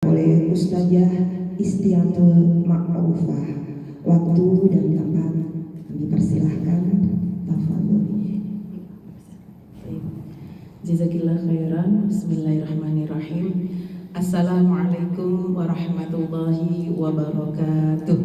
oleh Ustazah Istiatul Ma'rufah. Waktu dan tempat kami persilahkan. Tafadhol. Jazakillah khairan. Bismillahirrahmanirrahim. Assalamualaikum warahmatullahi wabarakatuh.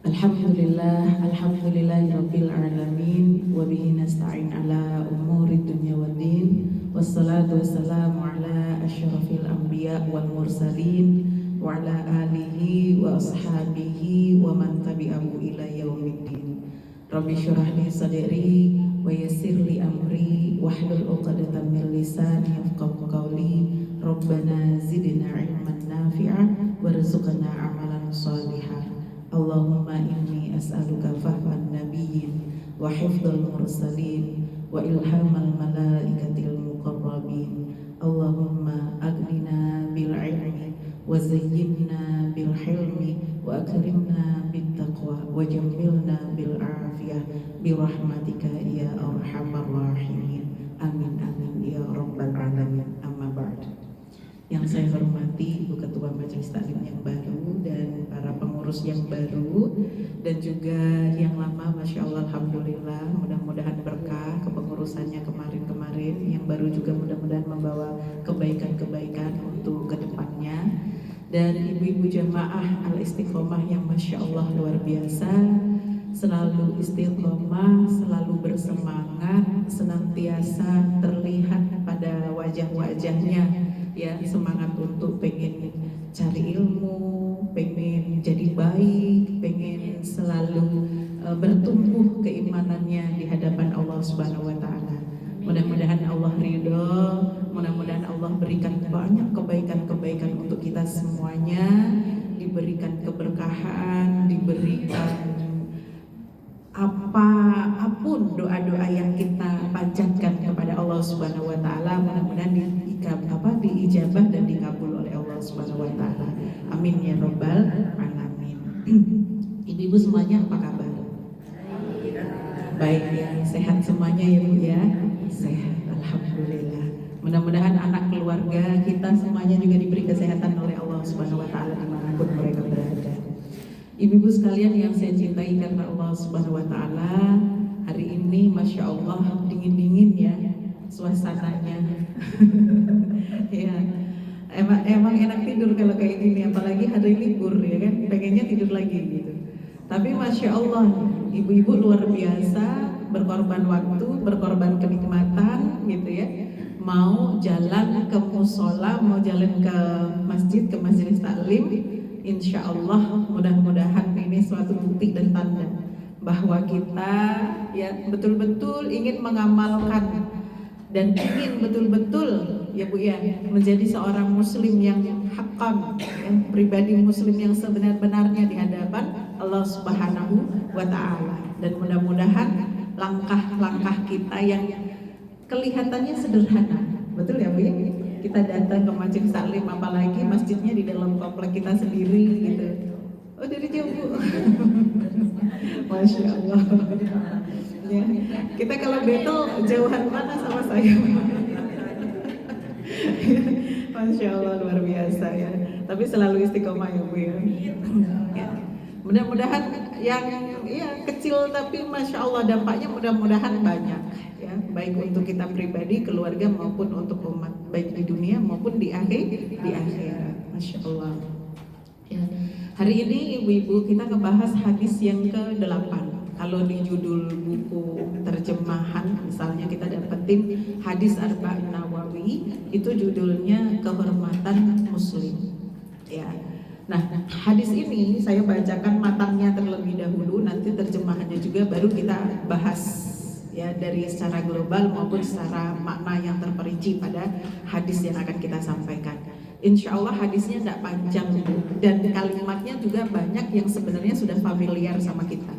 Alhamdulillahirabbil alamin wa bihi nasta'in ala umuri dunya waddin. Wassalatu wassalamu ala asyrafil anbiya wal mursalin wa ala alihi wa ashabihi wa man tabi'ahu ila yaumiddin. Rabbi syrah li sadri wa yassir li amri wahlul 'uqdatam min lisani yafqahu qawli. Rabbana zidna 'ilman nafi'a warzuqna 'amalan shalihan. Allahumma inni as'aluka fahman nabiyyin wa hifdzal mursalin wa ilhamal malaikatil muqarrabin. Allahumma aghnina bil ilmi wa zayyinna bil hilmi wa akrimna bit taqwa wa jammilna bil afiyah bi rahmatika ya arhamar rahimin. Amin amin ya rabbal alamin. Amma ba'd. Yang saya hormati Ibu Ketua Majelis Taklim yang baru dan para pengurus yang baru dan juga yang lama, Masya Allah, Alhamdulillah, mudah-mudahan berkah kepengurusannya kemarin-kemarin, yang baru juga mudah-mudahan membawa kebaikan-kebaikan untuk kedepannya. Dan ibu-ibu jamaah Al-Istiqomah yang Masya Allah luar biasa, selalu istiqomah, selalu bersemangat, senantiasa terlihat pada wajah-wajahnya ya, semangat untuk pengen cari ilmu, pengen jadi baik, pengen selalu bertumbuh keimanannya di hadapan Allah Subhanahu wa taala. Mudah-mudahan Allah ridho, mudah-mudahan Allah berikan banyak kebaikan-kebaikan untuk kita semuanya, diberikan keberkahan, diberikan apapun doa-doa yang kita panjatkan kepada Allah Subhanahu wa taala, mudah-mudahan diijabah dan dikabul oleh Allah Subhanahu wa taala. Amin ya rabbal alamin. Ibu-ibu semuanya apa kabar? Baik ya, sehat semuanya ya Bu ya? Sehat, alhamdulillah. Mudah-mudahan anak keluarga kita semuanya juga diberi kesehatan oleh Allah Subhanahu wa taala dimanapun mereka berada. Ibu-ibu sekalian yang saya cintai karena Allah Subhanahu wa taala, hari ini Masya Allah dingin-dingin ya suasananya. Ya, emang enak tidur kalau kayak gini, apalagi hari libur ya kan, pengennya tidur lagi gitu. Tapi Masya Allah, ibu-ibu luar biasa, berkorban waktu, berkorban kenikmatan gitu ya. Mau jalan ke musola, mau jalan ke masjid, ke majelis taklim, insya Allah mudah-mudahan ini suatu bukti dan tanda bahwa kita ya betul-betul ingin mengamalkan dan ingin betul-betul ya Bu ya menjadi seorang muslim yang haqqan, yang pribadi muslim yang sebenar-benarnya di hadapan Allah Subhanahu wa taala. Dan mudah-mudahan langkah-langkah kita yang kelihatannya sederhana, betul ya Bu ya, kita datang ke majelis taklim, apalagi masjidnya di dalam komplek kita sendiri gitu. Oh dari jauh Bu. Masya Allah ya. Kita kalau battle jauhan mana sama saya. Masya Allah luar biasa ya. Tapi selalu istiqomah ya Bu ya. Ya. Mudah-mudahan yang ya kecil tapi Masya Allah dampaknya mudah-mudahan banyak ya, baik untuk kita pribadi, keluarga maupun untuk umat, baik di dunia maupun di akhirat. Masya Allah ya. Hari ini ibu-ibu kita ngebahas hadis yang ke-8. Kalau di judul buku terjemahan misalnya kita dapetin hadis Arba'in Nawawi, itu judulnya kehormatan muslim ya. Nah, hadis ini saya bacakan matangnya terlebih dahulu, nanti terjemahannya juga baru kita bahas ya, dari secara global maupun secara makna yang terperinci pada hadis yang akan kita sampaikan. Insya Allah hadisnya tidak panjang dan kalimatnya juga banyak yang sebenarnya sudah familiar sama kita.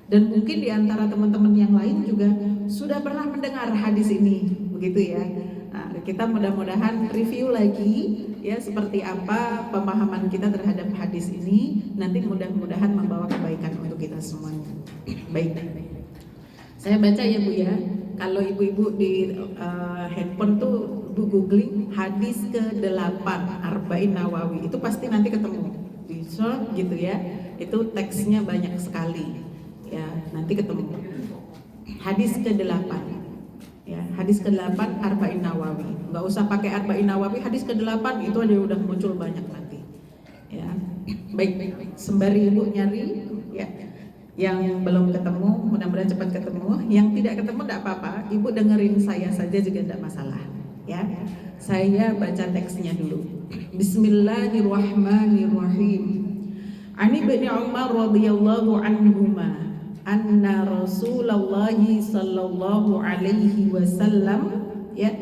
Dan mungkin di antara teman-teman yang lain juga sudah pernah mendengar hadis ini, begitu ya. Nah, kita mudah-mudahan review lagi ya seperti apa pemahaman kita terhadap hadis ini, nanti mudah-mudahan membawa kebaikan untuk kita semuanya. Baik, saya baca ya Bu ya. Kalau ibu-ibu di handphone tuh ibu googling hadis ke-8 Arba'in Nawawi, itu pasti nanti ketemu di search gitu ya. Itu teksnya banyak sekali ya, nanti ketemu hadis ke-8 ya, hadis ke-8 Arba'in Nawawi. Nggak usah pakai Arba'in Nawawi, hadis ke-8 itu aja udah muncul banyak nanti ya. Baik, sembari ibu nyari ya, yang belum ketemu mudah-mudahan cepat ketemu, yang tidak ketemu tidak apa-apa, ibu dengerin saya saja juga tidak masalah ya. Saya baca teksnya dulu. Bismillahirrahmanirrahim. Ani bin Umar radhiyallahu anhuma anna Rasulullah sallallahu alaihi wasallam ya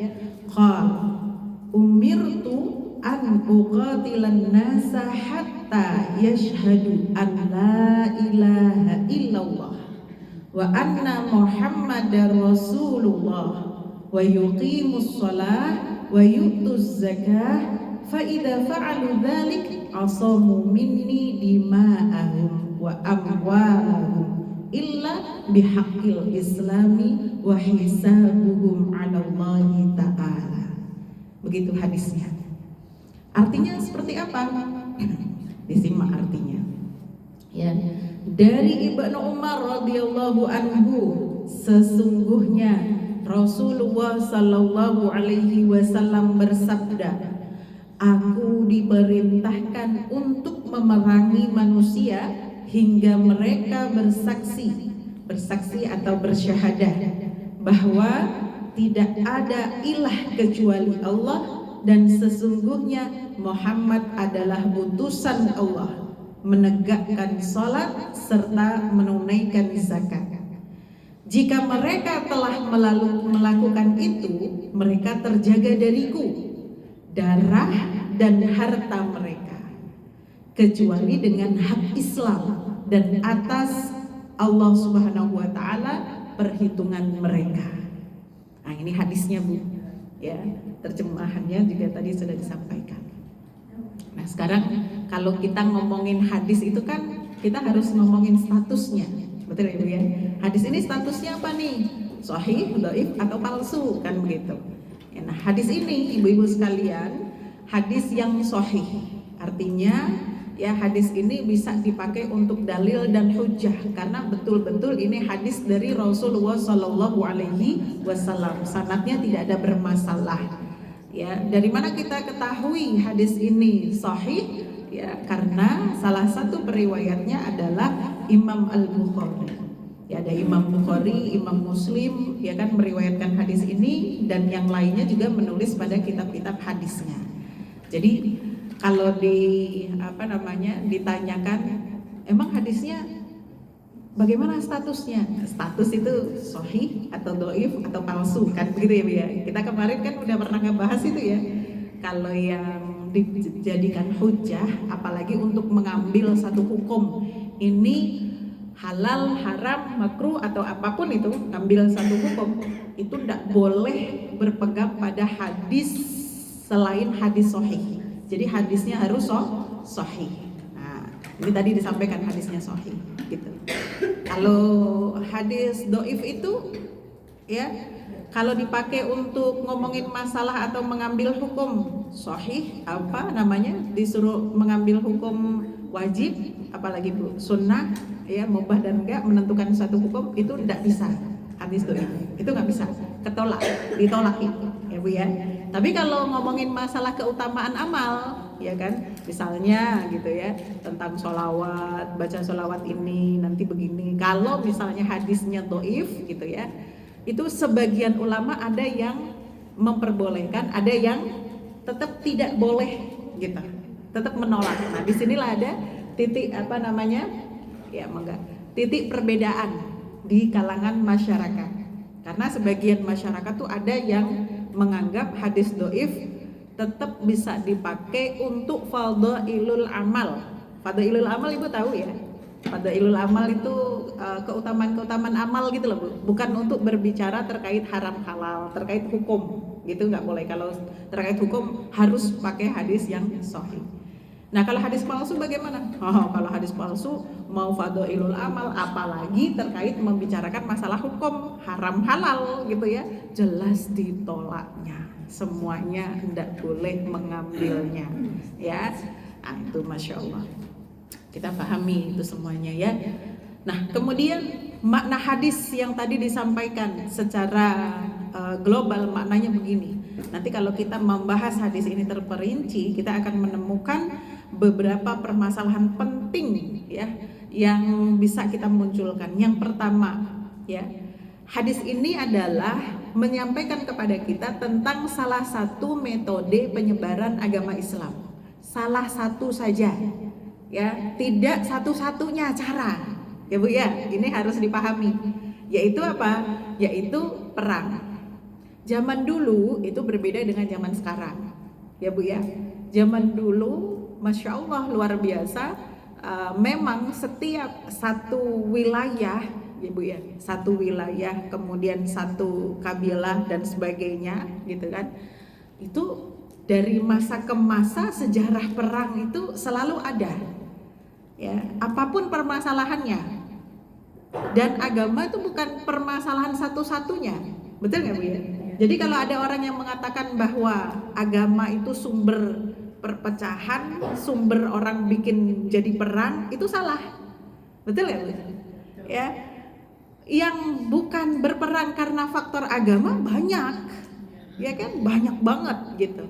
qala umirtu an uqatilan nasa hatta yashhadu an la ilaha illallah wa anna Muhammadar Rasulullah wa yuqimus shalah wa yutuz zakah fa idza fa'alu dzalik asamu minni dima'ahum wa amwalahum illa bihaqqil islami wa hisabuhum 'ala Allah ta'ala. Begitu hadisnya. Artinya seperti apa? Disimak artinya. Ya, dari Ibnu Umar radhiyallahu anhu, sesungguhnya Rasulullah sallallahu alaihi wasallam bersabda, aku diperintahkan untuk memerangi manusia hingga mereka bersaksi atau bersyahadah bahwa tidak ada ilah kecuali Allah dan sesungguhnya Muhammad adalah utusan Allah, menegakkan salat serta menunaikan zakat. Jika mereka telah melakukan itu, mereka terjaga dariku darah dan harta mereka, kecuali dengan hak Islam dan atas Allah Subhanahu wa taala perhitungan mereka. Nah, ini hadisnya Bu. Ya, terjemahannya juga tadi sudah disampaikan. Nah, sekarang kalau kita ngomongin hadis itu kan kita harus ngomongin statusnya. Betul ya Bu ya? Hadis ini statusnya apa nih? Sahih, dhaif atau palsu kan begitu. Nah, hadis ini ibu-ibu sekalian, hadis yang sahih. Artinya ya hadis ini bisa dipakai untuk dalil dan hujjah karena betul-betul ini hadis dari Rasulullah Shallallahu alaihi wasallam. Sanadnya tidak ada bermasalah. Ya, dari mana kita ketahui hadis ini sahih? Ya, karena salah satu periwayatnya adalah Imam Al-Bukhari. Ya, ada Imam Bukhari, Imam Muslim ya kan meriwayatkan hadis ini dan yang lainnya juga menulis pada kitab-kitab hadisnya. Jadi kalau ditanyakan emang hadisnya bagaimana statusnya? Status itu sahih atau dhaif atau palsu kan begitu ya Bu ya. Kita kemarin kan udah pernah ngebahas itu ya. Kalau yang dijadikan hujjah apalagi untuk mengambil satu hukum ini halal, haram, makruh atau apapun itu, ambil satu hukum itu tidak boleh berpegang pada hadis selain hadis sahih. Jadi hadisnya harus sahih. Nah, ini tadi disampaikan hadisnya sahih gitu. Kalau hadis dhaif itu ya kalau dipakai untuk ngomongin masalah atau mengambil hukum sahih disuruh mengambil hukum wajib apalagi Bu sunnah ya mubah dan enggak menentukan satu hukum itu tidak bisa hadis dhaif itu nggak bisa ditolak itu ya Bu ya. Tapi kalau ngomongin masalah keutamaan amal ya kan misalnya gitu ya tentang sholawat, baca sholawat ini nanti begini, kalau misalnya hadisnya dhaif gitu ya itu sebagian ulama ada yang memperbolehkan, ada yang tetap tidak boleh gitu, tetap menolak. Nah disinilah ada titik titik perbedaan di kalangan masyarakat. Karena sebagian masyarakat tuh ada yang menganggap hadis dhaif tetap bisa dipakai untuk fadhailul amal. Fadhailul amal Ibu tahu ya? Fadhailul amal itu keutamaan-keutamaan amal gitu loh Bu. Bukan untuk berbicara terkait haram halal, terkait hukum gitu nggak boleh. Kalau terkait hukum harus pakai hadis yang sahih. Nah kalau hadis palsu bagaimana? Oh, kalau hadis palsu mau fadhailul amal, apalagi terkait membicarakan masalah hukum haram halal gitu ya, jelas ditolaknya, semuanya tidak boleh mengambilnya ya. Nah, itu masya Allah kita pahami itu semuanya ya. Nah kemudian makna hadis yang tadi disampaikan secara global maknanya begini. Nanti kalau kita membahas hadis ini terperinci, kita akan menemukan beberapa permasalahan penting ya yang bisa kita munculkan. Yang pertama ya, hadis ini adalah menyampaikan kepada kita tentang salah satu metode penyebaran agama Islam. Salah satu saja ya, tidak satu-satunya cara ya Bu ya, ini harus dipahami. Yaitu apa? Yaitu perang. Zaman dulu itu berbeda dengan zaman sekarang ya Bu ya. Zaman dulu Masya Allah luar biasa, memang setiap satu wilayah ya Bu ya, satu wilayah kemudian satu kabilah dan sebagainya gitu kan, itu dari masa ke masa sejarah perang itu selalu ada ya, apapun permasalahannya. Dan agama itu bukan permasalahan satu-satunya, betul nggak Bu ya? Jadi kalau ada orang yang mengatakan bahwa agama itu sumber perpecahan, sumber orang bikin jadi perang, itu salah, betul ya Bu? Ya, yang bukan berperang karena faktor agama banyak, ya kan, banyak banget gitu.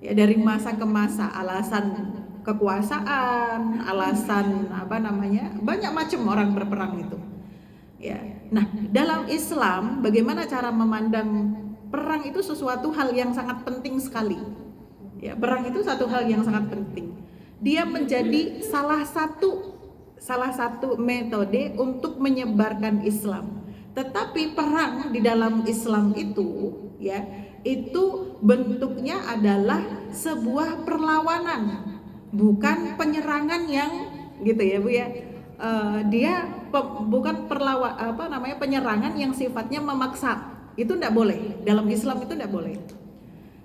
Ya dari masa ke masa, alasan kekuasaan, alasan apa namanya, banyak macam orang berperang itu. Ya, nah dalam Islam bagaimana cara memandang perang itu sesuatu hal yang sangat penting sekali. Ya, perang itu satu hal yang sangat penting. Dia menjadi salah satu metode untuk menyebarkan Islam. Tetapi perang di dalam Islam itu, ya, itu bentuknya adalah sebuah perlawanan, bukan penyerangan yang gitu ya Bu ya. Dia bukan penyerangan yang sifatnya memaksa. Itu tidak boleh, dalam Islam itu tidak boleh.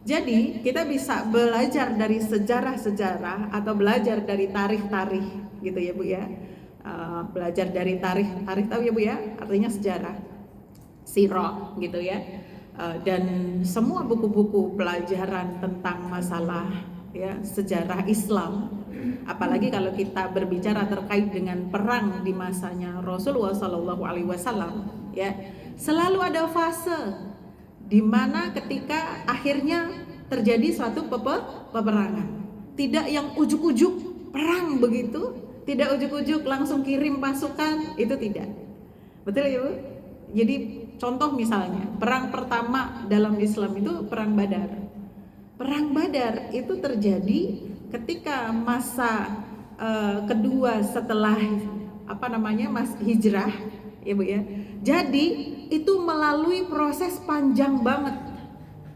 Jadi kita bisa belajar dari sejarah-sejarah atau belajar dari tarikh-tarikh gitu ya Bu ya. Belajar dari tarikh tahu ya Bu ya, artinya sejarah, sirah gitu ya. Dan semua buku-buku pelajaran tentang masalah ya sejarah Islam, apalagi kalau kita berbicara terkait dengan perang di masanya Rasulullah SAW ya, selalu ada fase di mana ketika akhirnya terjadi suatu peperangan. Tidak yang ujuk-ujuk perang begitu, tidak ujuk-ujuk langsung kirim pasukan, itu tidak. Betul ya Bu? Jadi contoh misalnya, perang pertama dalam Islam itu perang Badar. Perang Badar itu terjadi ketika masa kedua setelah hijrah ya Bu ya. Jadi itu melalui proses panjang banget.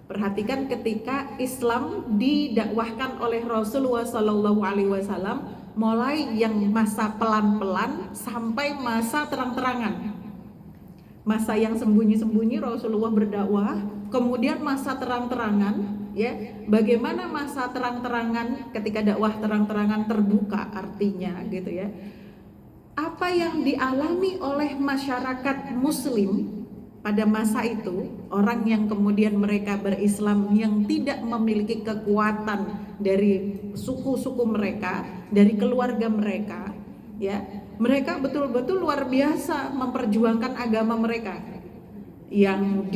Perhatikan ketika Islam didakwahkan oleh Rasulullah SAW, mulai yang masa pelan-pelan sampai masa terang-terangan. Masa yang sembunyi-sembunyi Rasulullah berdakwah, kemudian masa terang-terangan, ya. Bagaimana masa terang-terangan ketika dakwah terang-terangan terbuka artinya gitu ya. Apa yang dialami oleh masyarakat muslim pada masa itu, orang yang kemudian mereka berislam yang tidak memiliki kekuatan dari suku-suku mereka, dari keluarga mereka, ya, mereka betul-betul luar biasa memperjuangkan agama mereka yang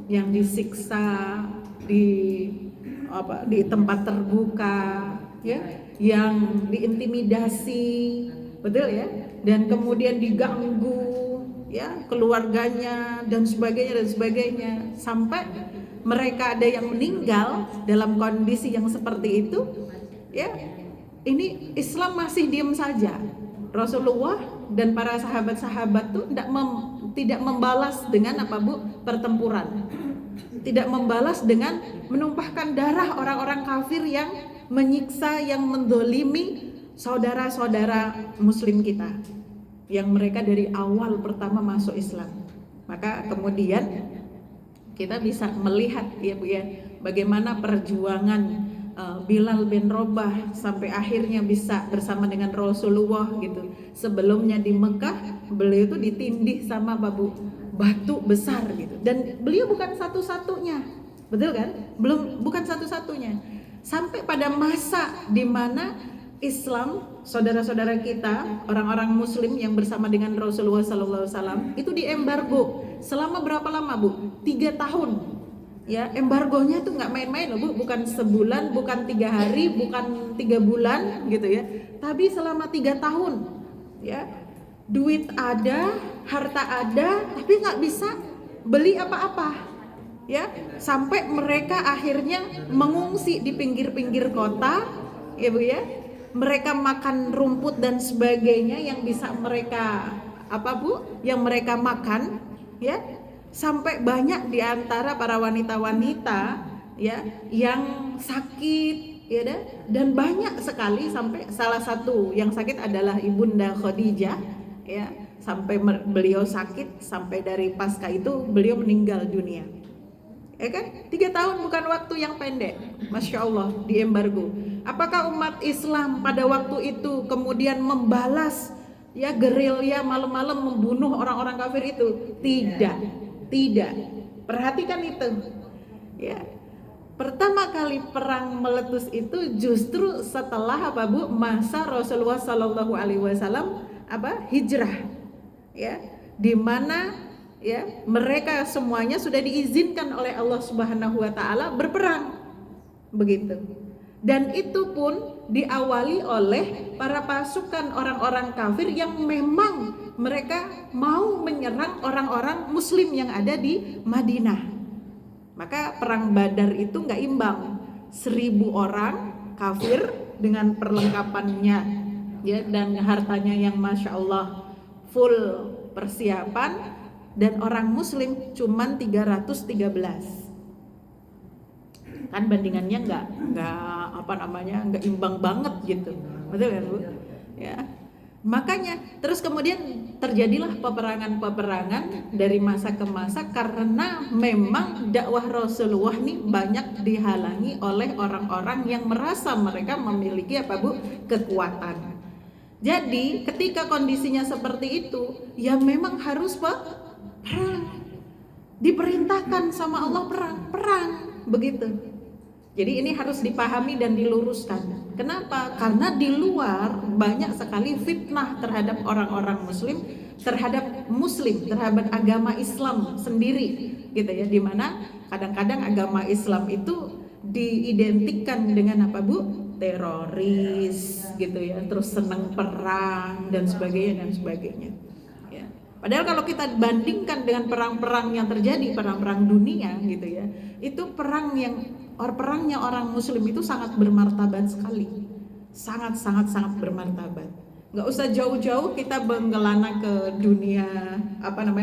yang disiksa di tempat terbuka, ya, yang diintimidasi, betul ya, dan kemudian diganggu, ya, keluarganya dan sebagainya, sampai mereka ada yang meninggal dalam kondisi yang seperti itu, ya. Ini Islam masih diam saja. Rasulullah dan para sahabat-sahabat tuh tidak membalas dengan pertempuran, tidak membalas dengan menumpahkan darah orang-orang kafir yang menyiksa, yang mendolimi saudara-saudara muslim kita, yang mereka dari awal pertama masuk Islam. Maka kemudian kita bisa melihat ya Bu ya, bagaimana perjuangan Bilal bin Rabah sampai akhirnya bisa bersama dengan Rasulullah gitu. Sebelumnya di Mekah beliau itu ditindih sama batu besar gitu. Dan beliau bukan satu-satunya, betul kan? Bukan satu-satunya. Sampai pada masa di mana Islam, saudara-saudara kita, orang-orang Muslim yang bersama dengan Rasulullah SAW itu diembargo selama berapa lama Bu? 3 tahun. Ya, embargonya tuh nggak main-main loh Bu, bukan sebulan, bukan 3 hari, bukan 3 bulan gitu ya, tapi selama 3 tahun. Ya, duit ada, harta ada, tapi nggak bisa beli apa-apa. Ya, sampai mereka akhirnya mengungsi di pinggir-pinggir kota, ya Bu ya. Mereka makan rumput dan sebagainya yang bisa mereka yang mereka makan, ya. Sampai banyak di antara para wanita-wanita ya yang sakit ya dan banyak sekali, sampai salah satu yang sakit adalah Ibunda Khadijah ya, sampai beliau sakit, sampai dari pasca itu beliau meninggal dunia. Ya kan? 3 tahun bukan waktu yang pendek. Masya Allah, di embargo. Apakah umat Islam pada waktu itu kemudian membalas ya gerilya malam-malam membunuh orang-orang kafir itu? Tidak. Perhatikan itu. Ya. Pertama kali perang meletus itu justru setelah masa Rasulullah Shallallahu Alaihi Wasallam hijrah. Ya, di mana ya mereka semuanya sudah diizinkan oleh Allah Subhanahu Wa Taala berperang. Begitu. Dan itu pun diawali oleh para pasukan orang-orang kafir yang memang mereka mau menyerang orang-orang muslim yang ada di Madinah. Maka perang Badar itu nggak imbang, 1.000 orang kafir dengan perlengkapannya ya, dan hartanya yang Masya Allah full persiapan, dan orang muslim cuman 313. Kan bandingannya nggak imbang banget gitu, betul kan Bu? Ya, makanya terus kemudian terjadilah peperangan dari masa ke masa, karena memang dakwah Rasulullah nih banyak dihalangi oleh orang-orang yang merasa mereka memiliki kekuatan. Jadi ketika kondisinya seperti itu, ya memang harus perang. Diperintahkan sama Allah perang begitu. Jadi ini harus dipahami dan diluruskan. Kenapa? Karena di luar banyak sekali fitnah terhadap orang-orang muslim, terhadap agama Islam sendiri gitu ya, dimana kadang-kadang agama Islam itu diidentikan dengan teroris gitu ya, terus senang perang dan sebagainya ya. Padahal kalau kita bandingkan dengan perang-perang yang terjadi, perang-perang dunia gitu ya, itu perangnya orang muslim itu sangat bermartabat sekali, sangat bermartabat. Nggak usah jauh-jauh kita mengelana ke dunia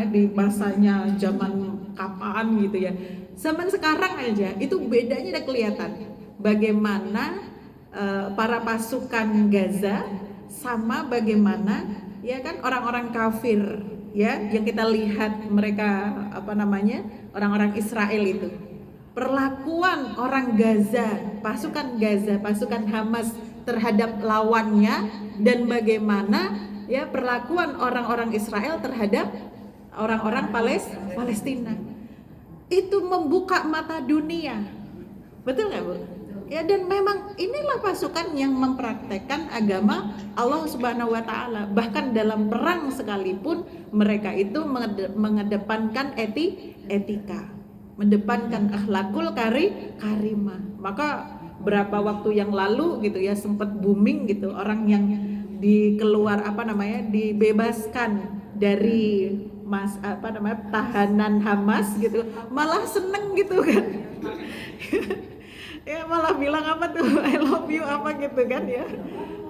di masanya zaman kapan gitu ya, zaman sekarang aja itu bedanya udah kelihatan bagaimana para pasukan Gaza sama bagaimana ya kan orang-orang kafir ya yang kita lihat mereka orang-orang Israel itu. Perlakuan orang Gaza, pasukan Hamas terhadap lawannya, dan bagaimana ya perlakuan orang-orang Israel terhadap orang-orang Palestina. Itu membuka mata dunia. Betul nggak Bu? Ya, dan memang inilah pasukan yang mempraktekkan agama Allah Subhanahu Wa Taala. Bahkan dalam perang sekalipun mereka itu mengedepankan etika, mendepankan akhlakul karimah. Maka berapa waktu yang lalu gitu ya sempat booming gitu orang yang dibebaskan dari tahanan Hamas gitu, malah seneng gitu kan. Ya malah bilang I love you gitu kan ya.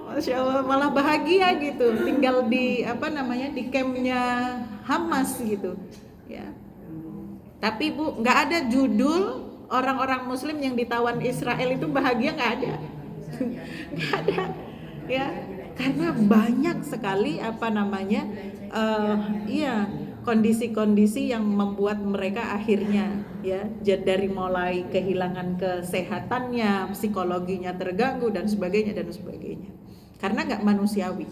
Masya Allah, malah bahagia gitu tinggal di di campnya Hamas gitu ya. Tapi Bu, nggak ada judul orang-orang muslim yang ditawan Israel itu bahagia, nggak ada. Nggak ada ya, karena banyak sekali kondisi-kondisi yang membuat mereka akhirnya ya dari mulai kehilangan kesehatannya, psikologinya terganggu dan sebagainya. Karena nggak manusiawi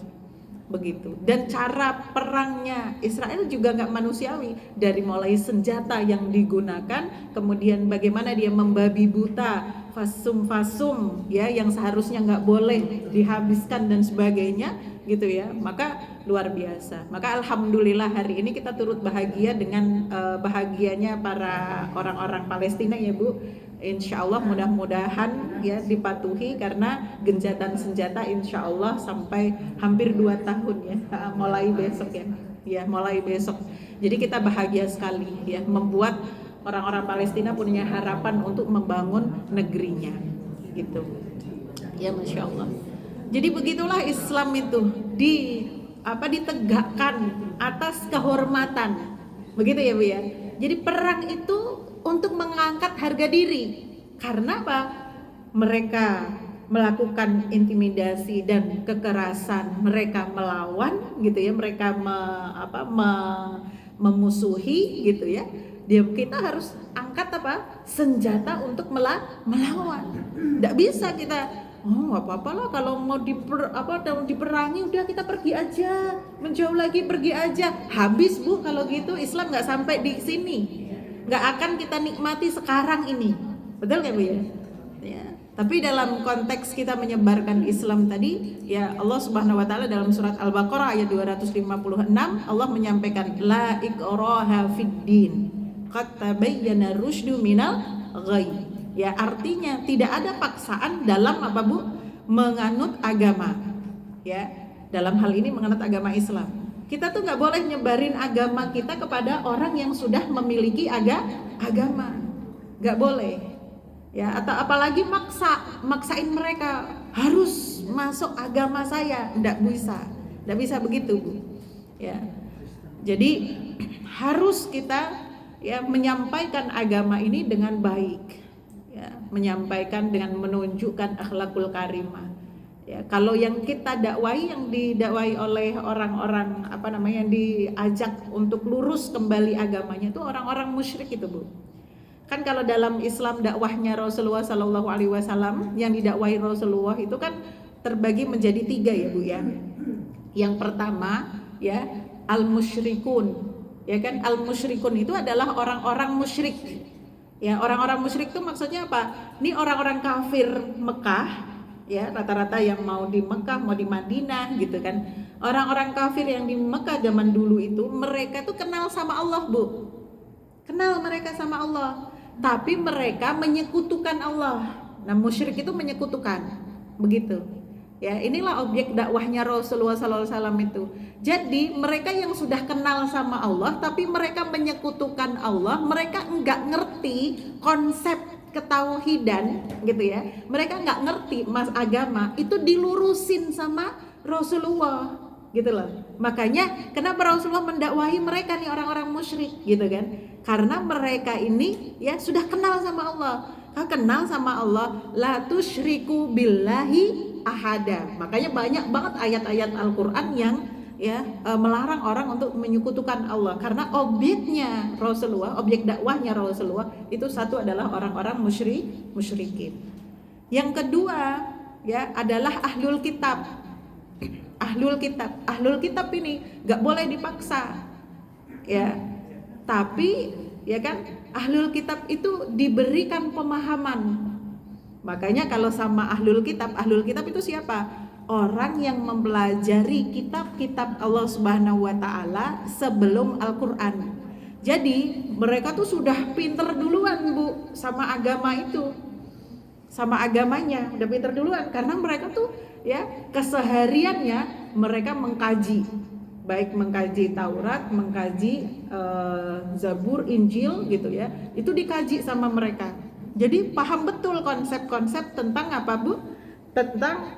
begitu. Dan cara perangnya Israel juga nggak manusiawi, dari mulai senjata yang digunakan, kemudian bagaimana dia membabi buta fasum ya yang seharusnya nggak boleh dihabiskan dan sebagainya gitu ya. Maka luar biasa. Maka alhamdulillah hari ini kita turut bahagia dengan bahagianya para orang-orang Palestina ya Bu. Insya Allah mudah-mudahan ya dipatuhi, karena gencatan senjata insya Allah sampai hampir 2 tahun ya, mulai besok ya mulai besok. Jadi kita bahagia sekali ya, membuat orang-orang Palestina punya harapan untuk membangun negerinya gitu ya, Masya Allah. Jadi begitulah Islam itu ditegakkan atas kehormatan, begitu ya Bu ya. Jadi perang itu untuk mengangkat harga diri. Karena apa? Mereka melakukan intimidasi dan kekerasan, mereka melawan gitu ya, mereka memusuhi gitu ya. Kita harus angkat senjata untuk melawan. Nggak bisa kita nggak apa-apa lah kalau mau diperangi, udah kita pergi aja, menjauh lagi, pergi aja. Habis Bu kalau gitu, Islam nggak sampai di sini, nggak akan kita nikmati sekarang ini, betul nggak Bu ya? Tapi dalam konteks kita menyebarkan Islam tadi ya, Allah Subhanahu wa taala dalam surat Al-Baqarah ayat 256 Allah menyampaikan la ikraha fiddin qad tabayyana rusydu minal ghayy. Ya artinya tidak ada paksaan dalam apa Bu? Menganut agama. Ya, dalam hal ini menganut agama Islam. Kita tuh nggak boleh nyebarin agama kita kepada orang yang sudah memiliki agama, nggak boleh. Ya, atau apalagi maksain mereka harus masuk agama saya, nggak bisa begitu Bu. Ya, jadi harus kita ya menyampaikan agama ini dengan baik, ya, menyampaikan dengan menunjukkan akhlakul karimah. Ya, kalau yang kita dakwai, yang didakwai oleh orang-orang yang diajak untuk lurus kembali agamanya itu orang-orang musyrik itu Bu. Kan kalau dalam Islam dakwahnya Rasulullah Shallallahu Alaihi Wasallam, yang didakwai Rasulullah itu kan terbagi menjadi 3 ya Bu ya. Yang pertama ya al-musyrikun, ya kan, al-musyrikun itu adalah orang-orang musyrik. Ya, orang-orang musyrik itu maksudnya apa? Ini orang-orang kafir Mekah, ya rata-rata yang mau di Mekah, mau di Madinah gitu kan. Orang-orang kafir yang di Mekah zaman dulu itu mereka tuh kenal sama Allah Bu, kenal mereka sama Allah, tapi mereka menyekutukan Allah. Nah musyrik itu menyekutukan, begitu. Ya inilah objek dakwahnya Rasulullah SAW itu. Jadi mereka yang sudah kenal sama Allah tapi mereka menyekutukan Allah, mereka enggak ngerti konsep ketauhidan gitu ya. Mereka enggak ngerti agama itu dilurusin sama Rasulullah gitu loh. Makanya kenapa Rasulullah mendakwahi mereka nih orang-orang musyrik gitu kan? Karena mereka ini ya sudah kenal sama Allah. Kenal sama Allah, la tusyriku billahi ahada. Makanya banyak banget ayat-ayat Al-Qur'an yang ya melarang orang untuk menyekutukan Allah, karena objeknya Rasulullah, objek dakwahnya Rasulullah itu satu adalah orang-orang musyrikin. Yang kedua ya adalah ahlul kitab. Ahlul kitab ini nggak boleh dipaksa. Ya. Tapi ya kan ahlul kitab itu diberikan pemahaman. Makanya kalau sama ahlul kitab itu siapa? Orang yang mempelajari kitab-kitab Allah Subhanahu wa taala sebelum Al-Qur'an. Jadi mereka tuh sudah pinter duluan Bu sama agama itu. Sama agamanya udah pinter duluan, karena mereka tuh ya kesehariannya mereka mengkaji, baik mengkaji Taurat, mengkaji Zabur, Injil gitu ya. Itu dikaji sama mereka. Jadi paham betul konsep-konsep tentang apa Bu? Tentang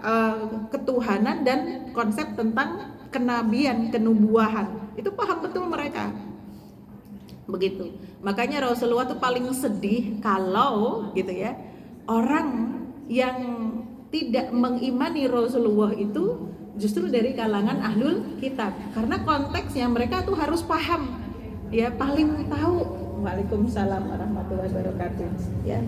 ketuhanan dan konsep tentang kenabian, kenubuahan. Itu paham betul mereka. Begitu. Makanya Rasulullah tuh paling sedih kalau gitu ya, orang yang tidak mengimani Rasulullah itu justru dari kalangan ahlul kitab, karena konteksnya mereka tuh harus paham ya paling tahu. Waalaikumsalam warahmatullahi wabarakatuh. Ya.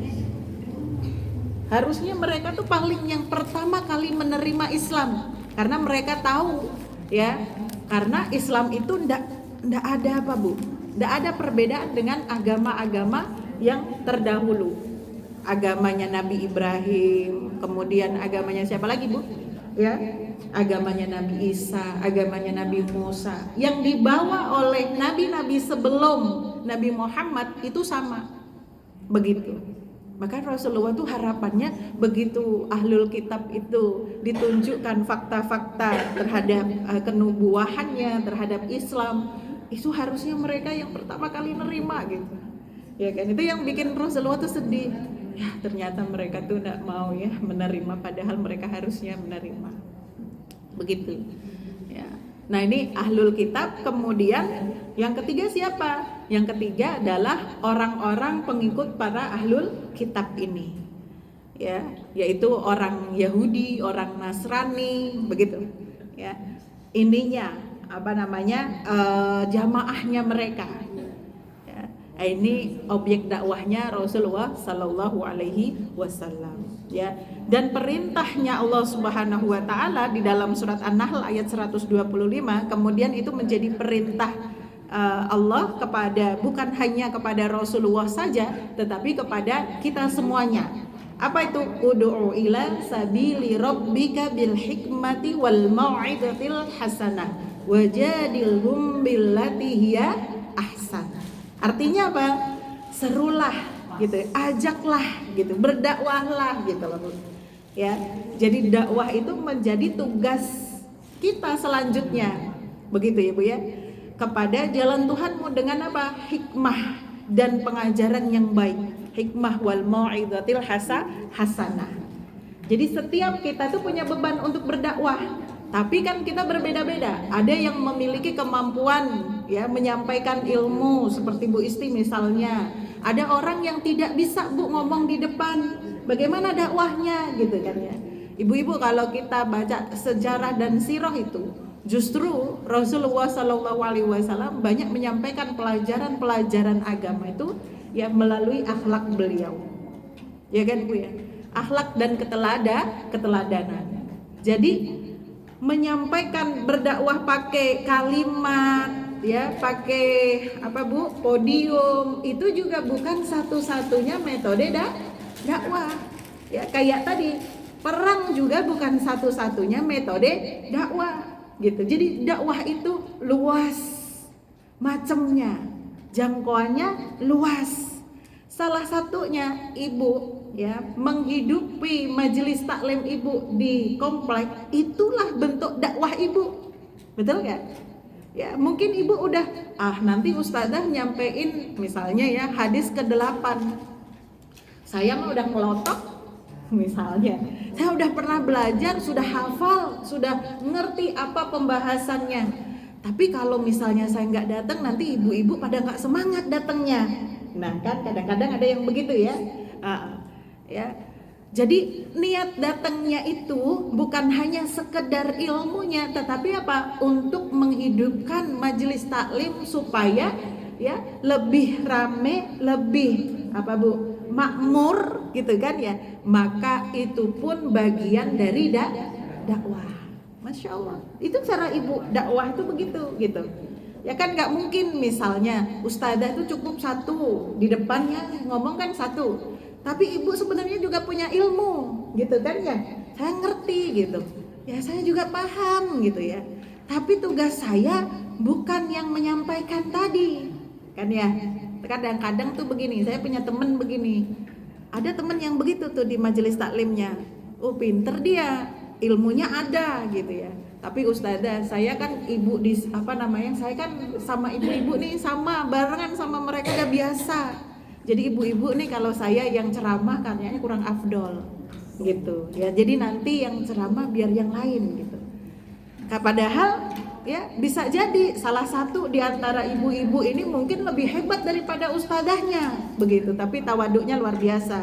Harusnya mereka tuh paling yang pertama kali menerima Islam karena mereka tahu ya, karena Islam itu ndak ada apa Bu? Ndak ada perbedaan dengan agama-agama yang terdahulu. Agamanya Nabi Ibrahim, kemudian agamanya siapa lagi Bu? Ya, agamanya Nabi Isa, agamanya Nabi Musa, yang dibawa oleh nabi-nabi sebelum Nabi Muhammad itu sama, begitu. Maka Rasulullah tuh harapannya begitu ahlul kitab itu ditunjukkan fakta-fakta terhadap kenubuahannya, terhadap Islam, itu harusnya mereka yang pertama kali nerima gitu. Ya kan, itu yang bikin Rasulullah tuh sedih. Ya ternyata mereka tuh enggak mau ya menerima, padahal mereka harusnya menerima. Begitu. Ya. Nah, ini ahlul kitab. Kemudian yang ketiga siapa? Yang ketiga adalah orang-orang pengikut para ahlul kitab ini. Ya, yaitu orang Yahudi, orang Nasrani, begitu. Ya. Ininya apa namanya? Jamaahnya mereka. Ini objek dakwahnya Rasulullah Sallallahu Alaihi Wasallam, ya. Dan perintahnya Allah Subhanahu Wa Taala di dalam surat An-Nahl ayat 125, kemudian itu menjadi perintah Allah kepada, bukan hanya kepada Rasulullah saja, tetapi kepada kita semuanya. Apa itu? Ud'u ila sabili rabbika bil hikmati wal mau'izatil hasanah wajadilhum billati hiya ahsan. Artinya apa? Serulah gitu, ajaklah gitu, berdakwahlah gitu loh. Ya. Jadi dakwah itu menjadi tugas kita selanjutnya. Begitu ya Bu ya. Kepada jalan Tuhanmu dengan apa? Hikmah dan pengajaran yang baik. Hikmah wal mau'izatil hasanah. Jadi setiap kita tuh punya beban untuk berdakwah. Tapi kan kita berbeda-beda. Ada yang memiliki kemampuan ya menyampaikan ilmu seperti Bu Isti misalnya. Ada orang yang tidak bisa Bu ngomong di depan. Bagaimana dakwahnya gitu kan ya. Ibu-ibu kalau kita baca sejarah dan sirah itu, justru Rasulullah Sallallahu Alaihi Wasallam banyak menyampaikan pelajaran-pelajaran agama itu ya melalui akhlak beliau. Ya kan Bu ya. Akhlak dan keteladanan. Jadi menyampaikan berdakwah pakai kalimat ya, pakai apa Bu, podium, itu juga bukan satu-satunya metode dakwah. Ya kayak tadi, perang juga bukan satu-satunya metode dakwah gitu. Jadi dakwah itu luas macamnya, jangkauannya luas. Salah satunya Ibu ya menghidupi majelis taklim Ibu di komplek, itulah bentuk dakwah Ibu. Betul nggak? Ya mungkin Ibu udah nanti ustazah nyampein misalnya ya hadis ke-8, saya mah udah ngelotok misalnya, saya udah pernah belajar, sudah hafal, sudah ngerti apa pembahasannya. Tapi kalau misalnya saya nggak datang, nanti ibu-ibu pada nggak semangat datangnya. Nah kan kadang-kadang ada yang begitu ya. Ya, jadi niat datangnya itu bukan hanya sekedar ilmunya, tetapi apa? Untuk menghidupkan majelis taklim supaya ya lebih rame, lebih apa Bu? Makmur gitu kan ya. Maka itu pun bagian dari dakwah. Masya Allah. Itu cara Ibu dakwah itu begitu gitu. Ya kan nggak mungkin misalnya ustazah itu cukup satu di depannya ngomong kan satu. Tapi Ibu sebenarnya juga punya ilmu gitu kan ya. Saya ngerti gitu. Ya saya juga paham gitu ya. Tapi tugas saya bukan yang menyampaikan tadi. Kan ya. Kadang-kadang tuh begini, saya punya temen begini. Ada temen yang begitu tuh di majelis taklimnya. Oh pinter dia, ilmunya ada gitu ya. Tapi ustazah, saya kan ibu di apa namanya? Saya kan sama ibu-ibu nih sama barengan sama mereka udah biasa. Jadi ibu-ibu nih kalau saya yang ceramah kayaknya kurang afdol gitu ya. Jadi nanti yang ceramah biar yang lain gitu. Padahal ya bisa jadi salah satu di antara ibu-ibu ini mungkin lebih hebat daripada ustazahnya begitu, tapi tawaduknya luar biasa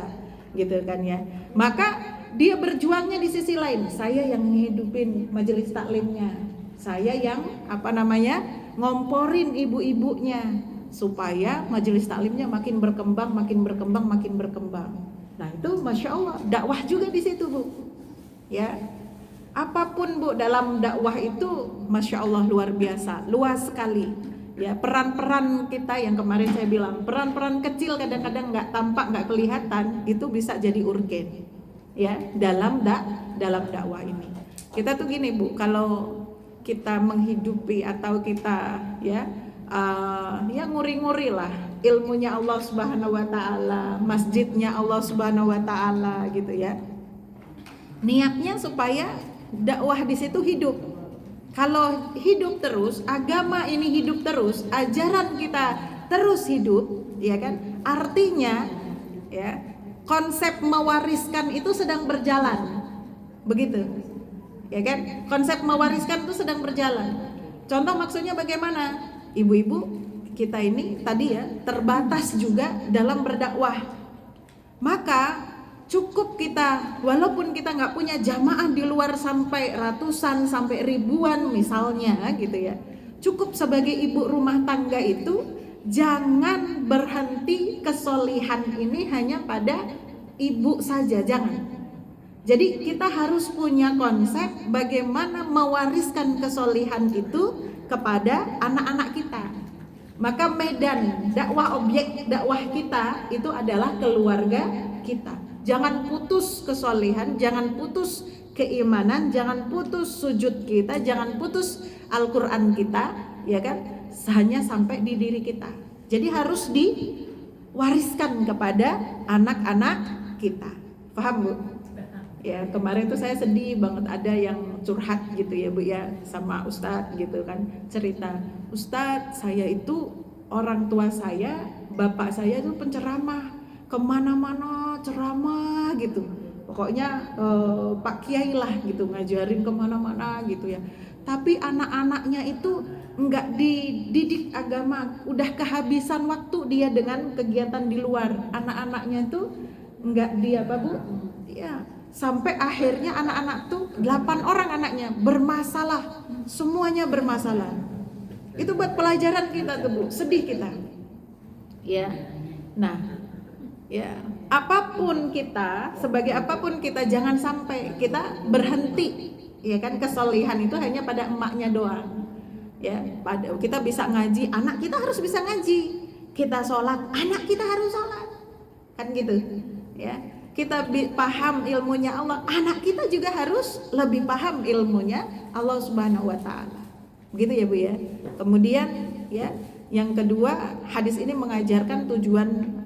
gitu kan ya. Maka dia berjuangnya di sisi lain. Saya yang ngehidupin majelis taklimnya, saya yang apa namanya ngomporin ibu-ibunya supaya majelis taklimnya makin berkembang. Nah itu masya Allah dakwah juga di situ Bu. Ya, apapun Bu dalam dakwah itu masya Allah luar biasa, luas sekali. Ya, peran-peran kita yang kemarin saya bilang, peran-peran kecil kadang-kadang nggak tampak, nggak kelihatan, itu bisa jadi urgen. Ya, dalam dakwah ini. Kita tuh gini Bu, kalau kita menghidupi atau kita ya nguri-nguri lah ilmunya Allah Subhanahu wa taala, masjidnya Allah Subhanahu wa taala gitu ya. Niatnya supaya dakwah di situ hidup. Kalau hidup terus, agama ini hidup terus, ajaran kita terus hidup, ya kan? Artinya ya, konsep mewariskan itu sedang berjalan. Begitu. Ya kan? Konsep mewariskan itu sedang berjalan. Contoh maksudnya bagaimana? Ibu-ibu kita ini tadi ya terbatas juga dalam berdakwah. Maka cukup kita, walaupun kita nggak punya jamaah di luar sampai ratusan, sampai ribuan misalnya gitu ya. Cukup sebagai ibu rumah tangga itu jangan berhenti kesolihan ini hanya pada ibu saja, jangan. Jadi kita harus punya konsep bagaimana mewariskan kesolihan itu kepada anak-anak kita. Maka medan dakwah, objek dakwah kita itu adalah keluarga kita. Jangan putus kesolihan, jangan putus keimanan, jangan putus sujud kita, jangan putus Al-Quran kita, ya kan? Hanya sampai di diri kita. Jadi harus diwariskan kepada anak-anak kita. Paham Bu? Ya, kemarin tuh saya sedih banget, ada yang curhat gitu ya Bu ya sama Ustadz gitu kan, cerita, Ustadz saya itu orang tua saya, bapak saya itu penceramah, kemana-mana ceramah gitu, pokoknya Pak Kiai lah gitu, ngajarin kemana-mana gitu ya, tapi anak-anaknya itu nggak dididik agama, udah kehabisan waktu dia dengan kegiatan di luar, anak-anaknya itu nggak dia apa Bu ya, sampai akhirnya anak-anak tuh 8 orang anaknya bermasalah, semuanya bermasalah. Itu buat pelajaran kita tuh Bu, sedih kita. Ya. Nah, ya, apapun kita, sebagai apapun kita jangan sampai kita berhenti, ya kan, kesolihan itu hanya pada emaknya doang. Ya, kita bisa ngaji, anak kita harus bisa ngaji. Kita sholat, anak kita harus sholat. Kan gitu. Ya. Kita paham ilmunya Allah, anak kita juga harus lebih paham ilmunya Allah Subhanahu wa taala. Begitu ya Bu ya. Kemudian ya, yang kedua, hadis ini mengajarkan tujuan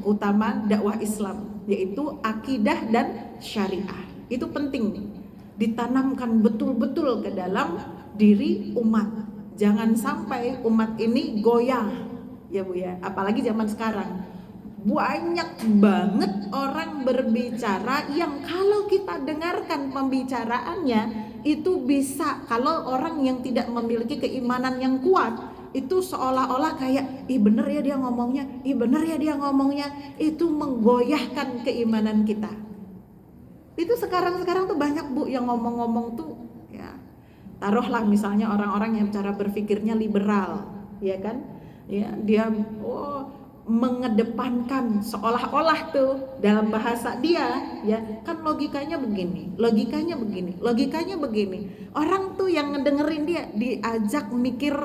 utama dakwah Islam, yaitu akidah dan syariah. Itu penting nih, ditanamkan betul-betul ke dalam diri umat. Jangan sampai umat ini goyah ya Bu ya, apalagi zaman sekarang. Banyak banget orang berbicara yang kalau kita dengarkan pembicaraannya itu bisa, kalau orang yang tidak memiliki keimanan yang kuat itu seolah-olah kayak bener ya dia ngomongnya, bener ya dia ngomongnya, itu menggoyahkan keimanan kita. Itu sekarang tuh banyak Bu yang ngomong-ngomong tuh ya, taruhlah misalnya orang-orang yang cara berpikirnya liberal, ya kan, ya dia mengedepankan seolah-olah tuh dalam bahasa dia ya kan logikanya begini, orang tuh yang ngedengerin dia diajak mikir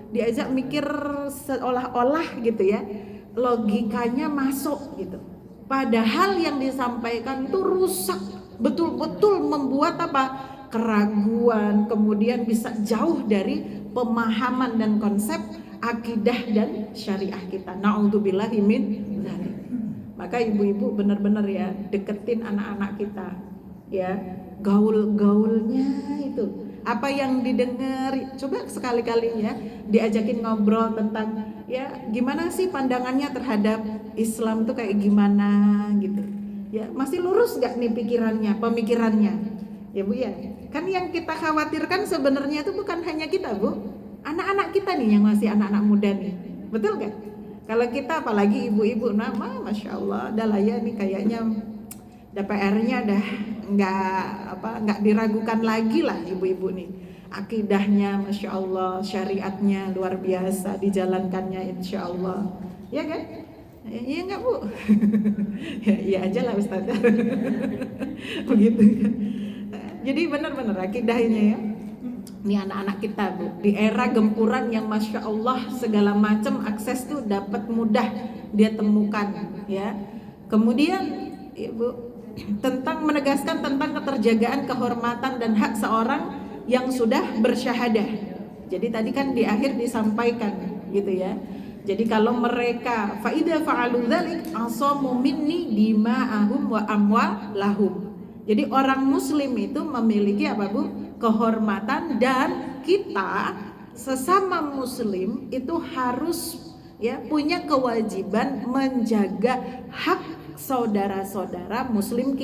diajak mikir seolah-olah gitu ya, logikanya masuk gitu, padahal yang disampaikan itu rusak, betul-betul membuat keraguan, kemudian bisa jauh dari pemahaman dan konsep akidah dan syariah kita. Na'udzubillahi min dzalik. Maka ibu-ibu benar-benar ya deketin anak-anak kita. Ya, gaul-gaulnya itu. Apa yang didengar, coba sekali-kali ya diajakin ngobrol tentang ya gimana sih pandangannya terhadap Islam tuh kayak gimana gitu. Ya, masih lurus gak nih pemikirannya? Ya Bu ya. Kan yang kita khawatirkan sebenarnya itu bukan hanya kita Bu, anak-anak kita nih yang masih anak-anak muda nih, betul gak? Kalau kita apalagi ibu-ibu, masya Allah, dah lah ya nih kayaknya DPR-nya dah nggak diragukan lagi lah ibu-ibu nih. akidahnya Masya Allah, syariatnya luar biasa, dijalankannya Insya Allah, ya kan? Iya nggak Bu? Ya iya aja lah Ustazah. Begitu kan. Jadi benar-benar akidahnya ya. Ini anak-anak kita Bu, di era gempuran yang Masya Allah segala macam akses tuh dapat mudah dia temukan ya. Kemudian Ibu tentang menegaskan tentang keterjagaan kehormatan dan hak seorang yang sudah bersyahadah. Jadi tadi kan di akhir disampaikan gitu ya. Jadi kalau mereka faida fa'alu dzalik asamu minni dima'ahum wa amwalahum. Jadi orang muslim itu memiliki apa Bu? Kehormatan, dan kita sesama muslim itu harus ya punya kewajiban menjaga hak saudara-saudara muslim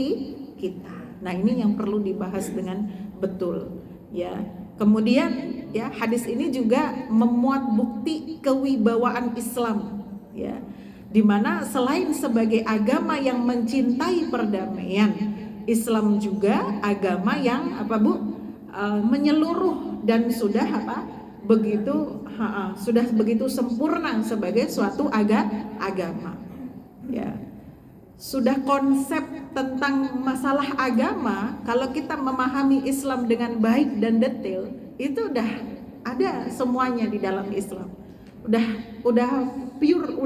kita. Nah, ini yang perlu dibahas dengan betul ya. Kemudian ya hadis ini juga memuat bukti kewibawaan Islam ya, dimana selain sebagai agama yang mencintai perdamaian, Islam juga agama yang apa Bu? Menyeluruh dan sudah apa? Sudah begitu sempurna sebagai suatu agama ya. Sudah konsep tentang masalah agama, kalau kita memahami Islam dengan baik dan detail, itu udah ada semuanya di dalam Islam. Udah pure,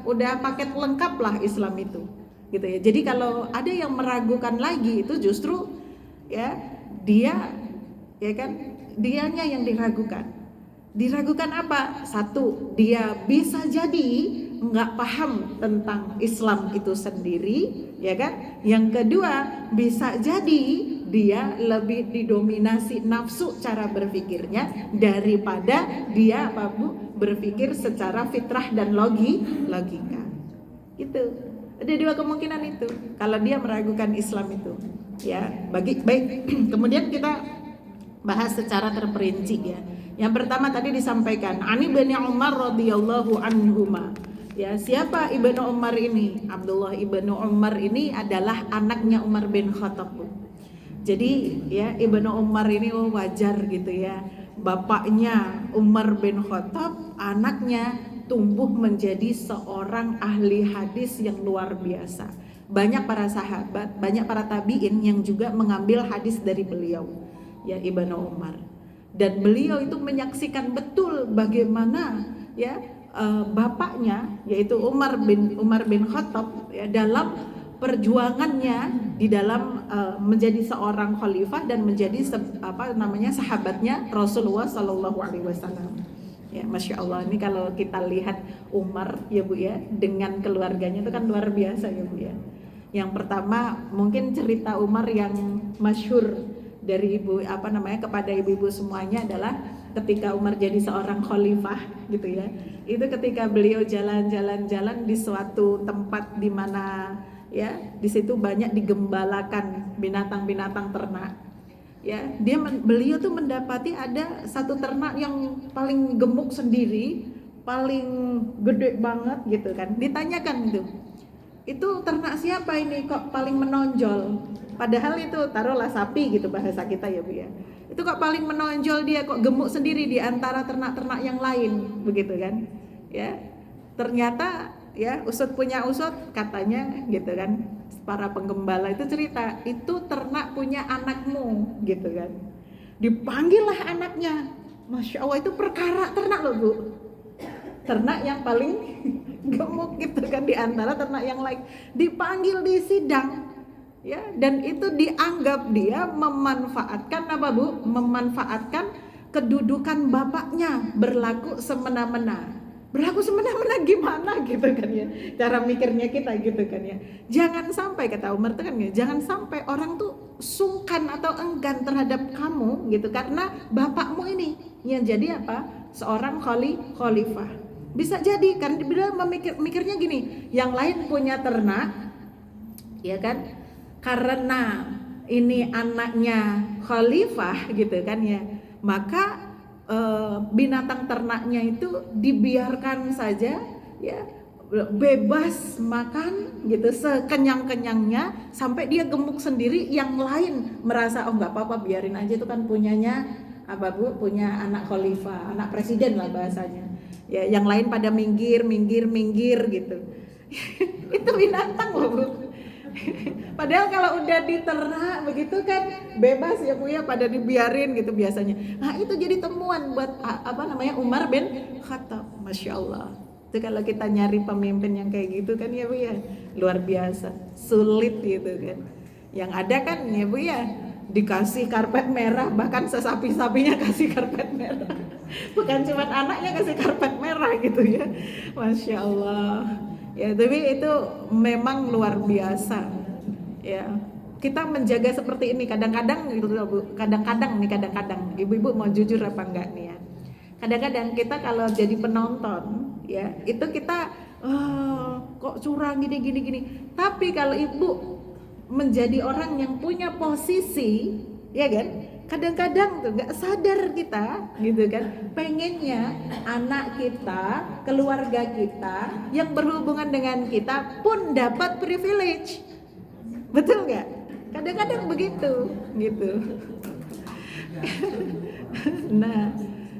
udah paket lengkap lah Islam itu. Gitu ya. Jadi kalau ada yang meragukan lagi, itu justru ya dia ya kan dianya yang diragukan apa? Satu, dia bisa jadi nggak paham tentang Islam itu sendiri ya kan. Yang kedua, bisa jadi dia lebih didominasi nafsu cara berpikirnya daripada dia apa Bu? Berpikir secara fitrah dan logika gitu. Ada dua kemungkinan itu kalau dia meragukan Islam itu ya. Baik. Kemudian kita bahas secara terperinci ya. Yang pertama tadi disampaikan Ani bin Umar radhiyallahu anhuma. Ya, siapa Ibnu Umar ini? Abdullah Ibnu Umar ini adalah anaknya Umar bin Khattab. Jadi ya Ibnu Umar ini wajar gitu ya. Bapaknya Umar bin Khattab, anaknya tumbuh menjadi seorang ahli hadis yang luar biasa. Banyak para sahabat, banyak para tabi'in yang juga mengambil hadis dari beliau, ya Ibnu Umar. Dan beliau itu menyaksikan betul bagaimana ya bapaknya yaitu Umar bin Khattab ya, dalam perjuangannya di dalam menjadi seorang khalifah dan menjadi sahabatnya Rasulullah Sallallahu Alaihi Wasallam. Ya, Masya Allah, ini kalau kita lihat Umar ya Bu ya, dengan keluarganya itu kan luar biasa ya Bu ya. Yang pertama mungkin cerita Umar yang masyhur dari kepada ibu-ibu semuanya adalah ketika Umar jadi seorang khalifah gitu ya. Itu ketika beliau jalan-jalan di suatu tempat di mana ya di situ banyak digembalakan binatang-binatang ternak. Ya, beliau tuh mendapati ada satu ternak yang paling gemuk sendiri, paling gede banget gitu kan. Ditanyakan itu ternak siapa ini kok paling menonjol? Padahal itu taruhlah sapi gitu bahasa kita ya Bu ya. Itu kok paling menonjol, dia kok gemuk sendiri di antara ternak-ternak yang lain begitu kan. Ya. Ternyata ya usut punya usut katanya gitu kan. Para penggembala itu cerita, itu ternak punya anakmu gitu kan. Dipanggillah anaknya. Masya Allah, itu perkara ternak loh Bu. Ternak yang paling gemuk gitu kan di antara ternak yang lain, dipanggil di sidang ya, dan itu dianggap dia memanfaatkan apa Bu? Memanfaatkan kedudukan bapaknya, berlaku semena-mena. Berlaku semena-mena gimana gitu kan ya, cara mikirnya kita gitu kan ya. Jangan sampai, kata Umar tuh kan ya, jangan sampai orang tuh sungkan atau enggan terhadap kamu gitu karena bapakmu ini yang jadi apa? Seorang khalifah. Bisa jadi kan dia mikirnya gini, yang lain punya ternak ya kan, karena ini anaknya khalifah gitu kan ya, maka binatang ternaknya itu dibiarkan saja ya, bebas makan gitu sekenyang-kenyangnya sampai dia gemuk sendiri. Yang lain merasa oh nggak apa-apa biarin aja, itu kan punyanya apa Bu, punya anak khalifah, anak presiden lah bahasanya. Ya, yang lain pada minggir gitu. Itu binatang loh Bu. Padahal kalau udah diternak begitu kan bebas ya Bu ya, pada dibiarin gitu biasanya. Nah itu jadi temuan buat Umar bin Khattab, Masya Allah. Itu kalau kita nyari pemimpin yang kayak gitu kan ya Bu ya, luar biasa, sulit gitu kan. Yang ada kan ya Bu ya, dikasih karpet merah, bahkan sesapi-sapinya kasih karpet merah. Bukan cuma anaknya kasih karpet merah gitu ya, Masya Allah. Ya tapi itu memang luar biasa. Ya kita menjaga seperti ini kadang-kadang gitu loh Bu. Kadang-kadang ibu-ibu mau jujur apa enggak nih ya. Kadang-kadang kita kalau jadi penonton ya itu kita kok curang gini. Tapi kalau ibu menjadi orang yang punya posisi ya kan, kadang-kadang tuh nggak sadar kita gitu kan, pengennya anak kita, keluarga kita yang berhubungan dengan kita pun dapat privilege, betul nggak? Kadang-kadang begitu gitu. Nah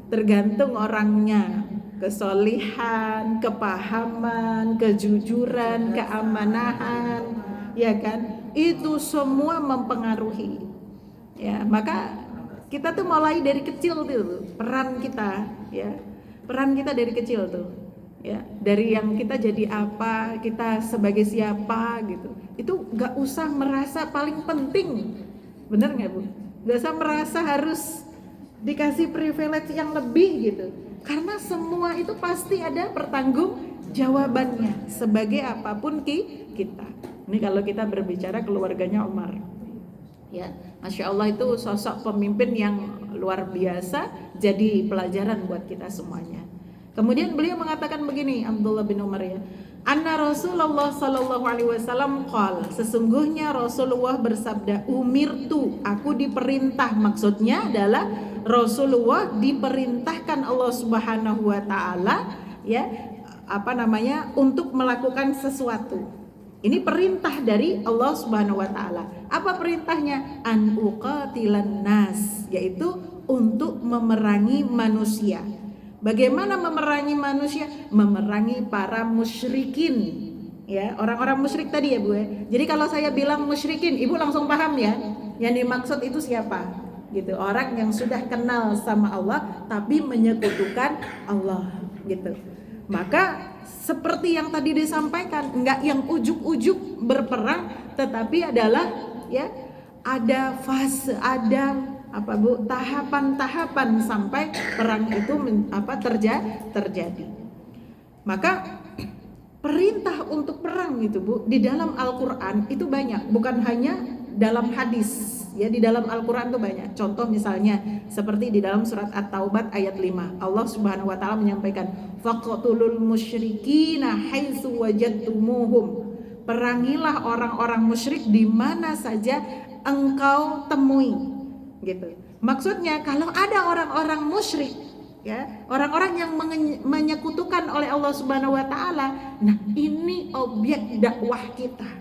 tergantung orangnya, kesolihan, kepahaman, kejujuran, keamanahan, ya kan, itu semua mempengaruhi. Ya, maka kita tuh mulai dari kecil tuh peran kita dari kecil tuh ya, dari yang kita jadi apa, kita sebagai siapa gitu, itu nggak usah merasa paling penting, bener nggak Bu? Nggak usah merasa harus dikasih privilege yang lebih gitu, karena semua itu pasti ada pertanggung jawabannya sebagai apapun kita. Ini kalau kita berbicara keluarganya Umar. Ya, Masya Allah itu sosok pemimpin yang luar biasa, jadi pelajaran buat kita semuanya. Kemudian beliau mengatakan begini, Abdullah bin Umar ya, anna Rasulullah sallallahu alaihi wasallam qala, sesungguhnya Rasulullah bersabda, umirtu, aku diperintah, maksudnya adalah Rasulullah diperintahkan Allah Subhanahu wa taala ya, untuk melakukan sesuatu. Ini perintah dari Allah Subhanahu wa taala. Apa perintahnya? An uqatilan nas, yaitu untuk memerangi manusia. Bagaimana memerangi manusia? Memerangi para musyrikin. Ya, orang-orang musyrik tadi ya Bu ya. Jadi kalau saya bilang musyrikin, Ibu langsung paham ya. Yang dimaksud itu siapa? Gitu. Orang yang sudah kenal sama Allah tapi menyekutukan Allah gitu. Maka seperti yang tadi disampaikan, enggak yang ujuk-ujuk berperang, tetapi adalah ya ada fase, ada tahapan-tahapan sampai perang itu terjadi. Maka perintah untuk perang itu Bu di dalam Al-Qur'an itu banyak, bukan hanya dalam hadis. Ya, di dalam Al-Qur'an itu banyak. Contoh misalnya seperti di dalam surat At-Taubah ayat 5. Allah Subhanahu wa taala menyampaikan, faqtulul musyrikina haitsu wajadtumuhum. Perangilah orang-orang musyrik di mana saja engkau temui. Gitu. Maksudnya kalau ada orang-orang musyrik ya, orang-orang yang menyekutukan oleh Allah Subhanahu wa taala, nah ini objek dakwah kita.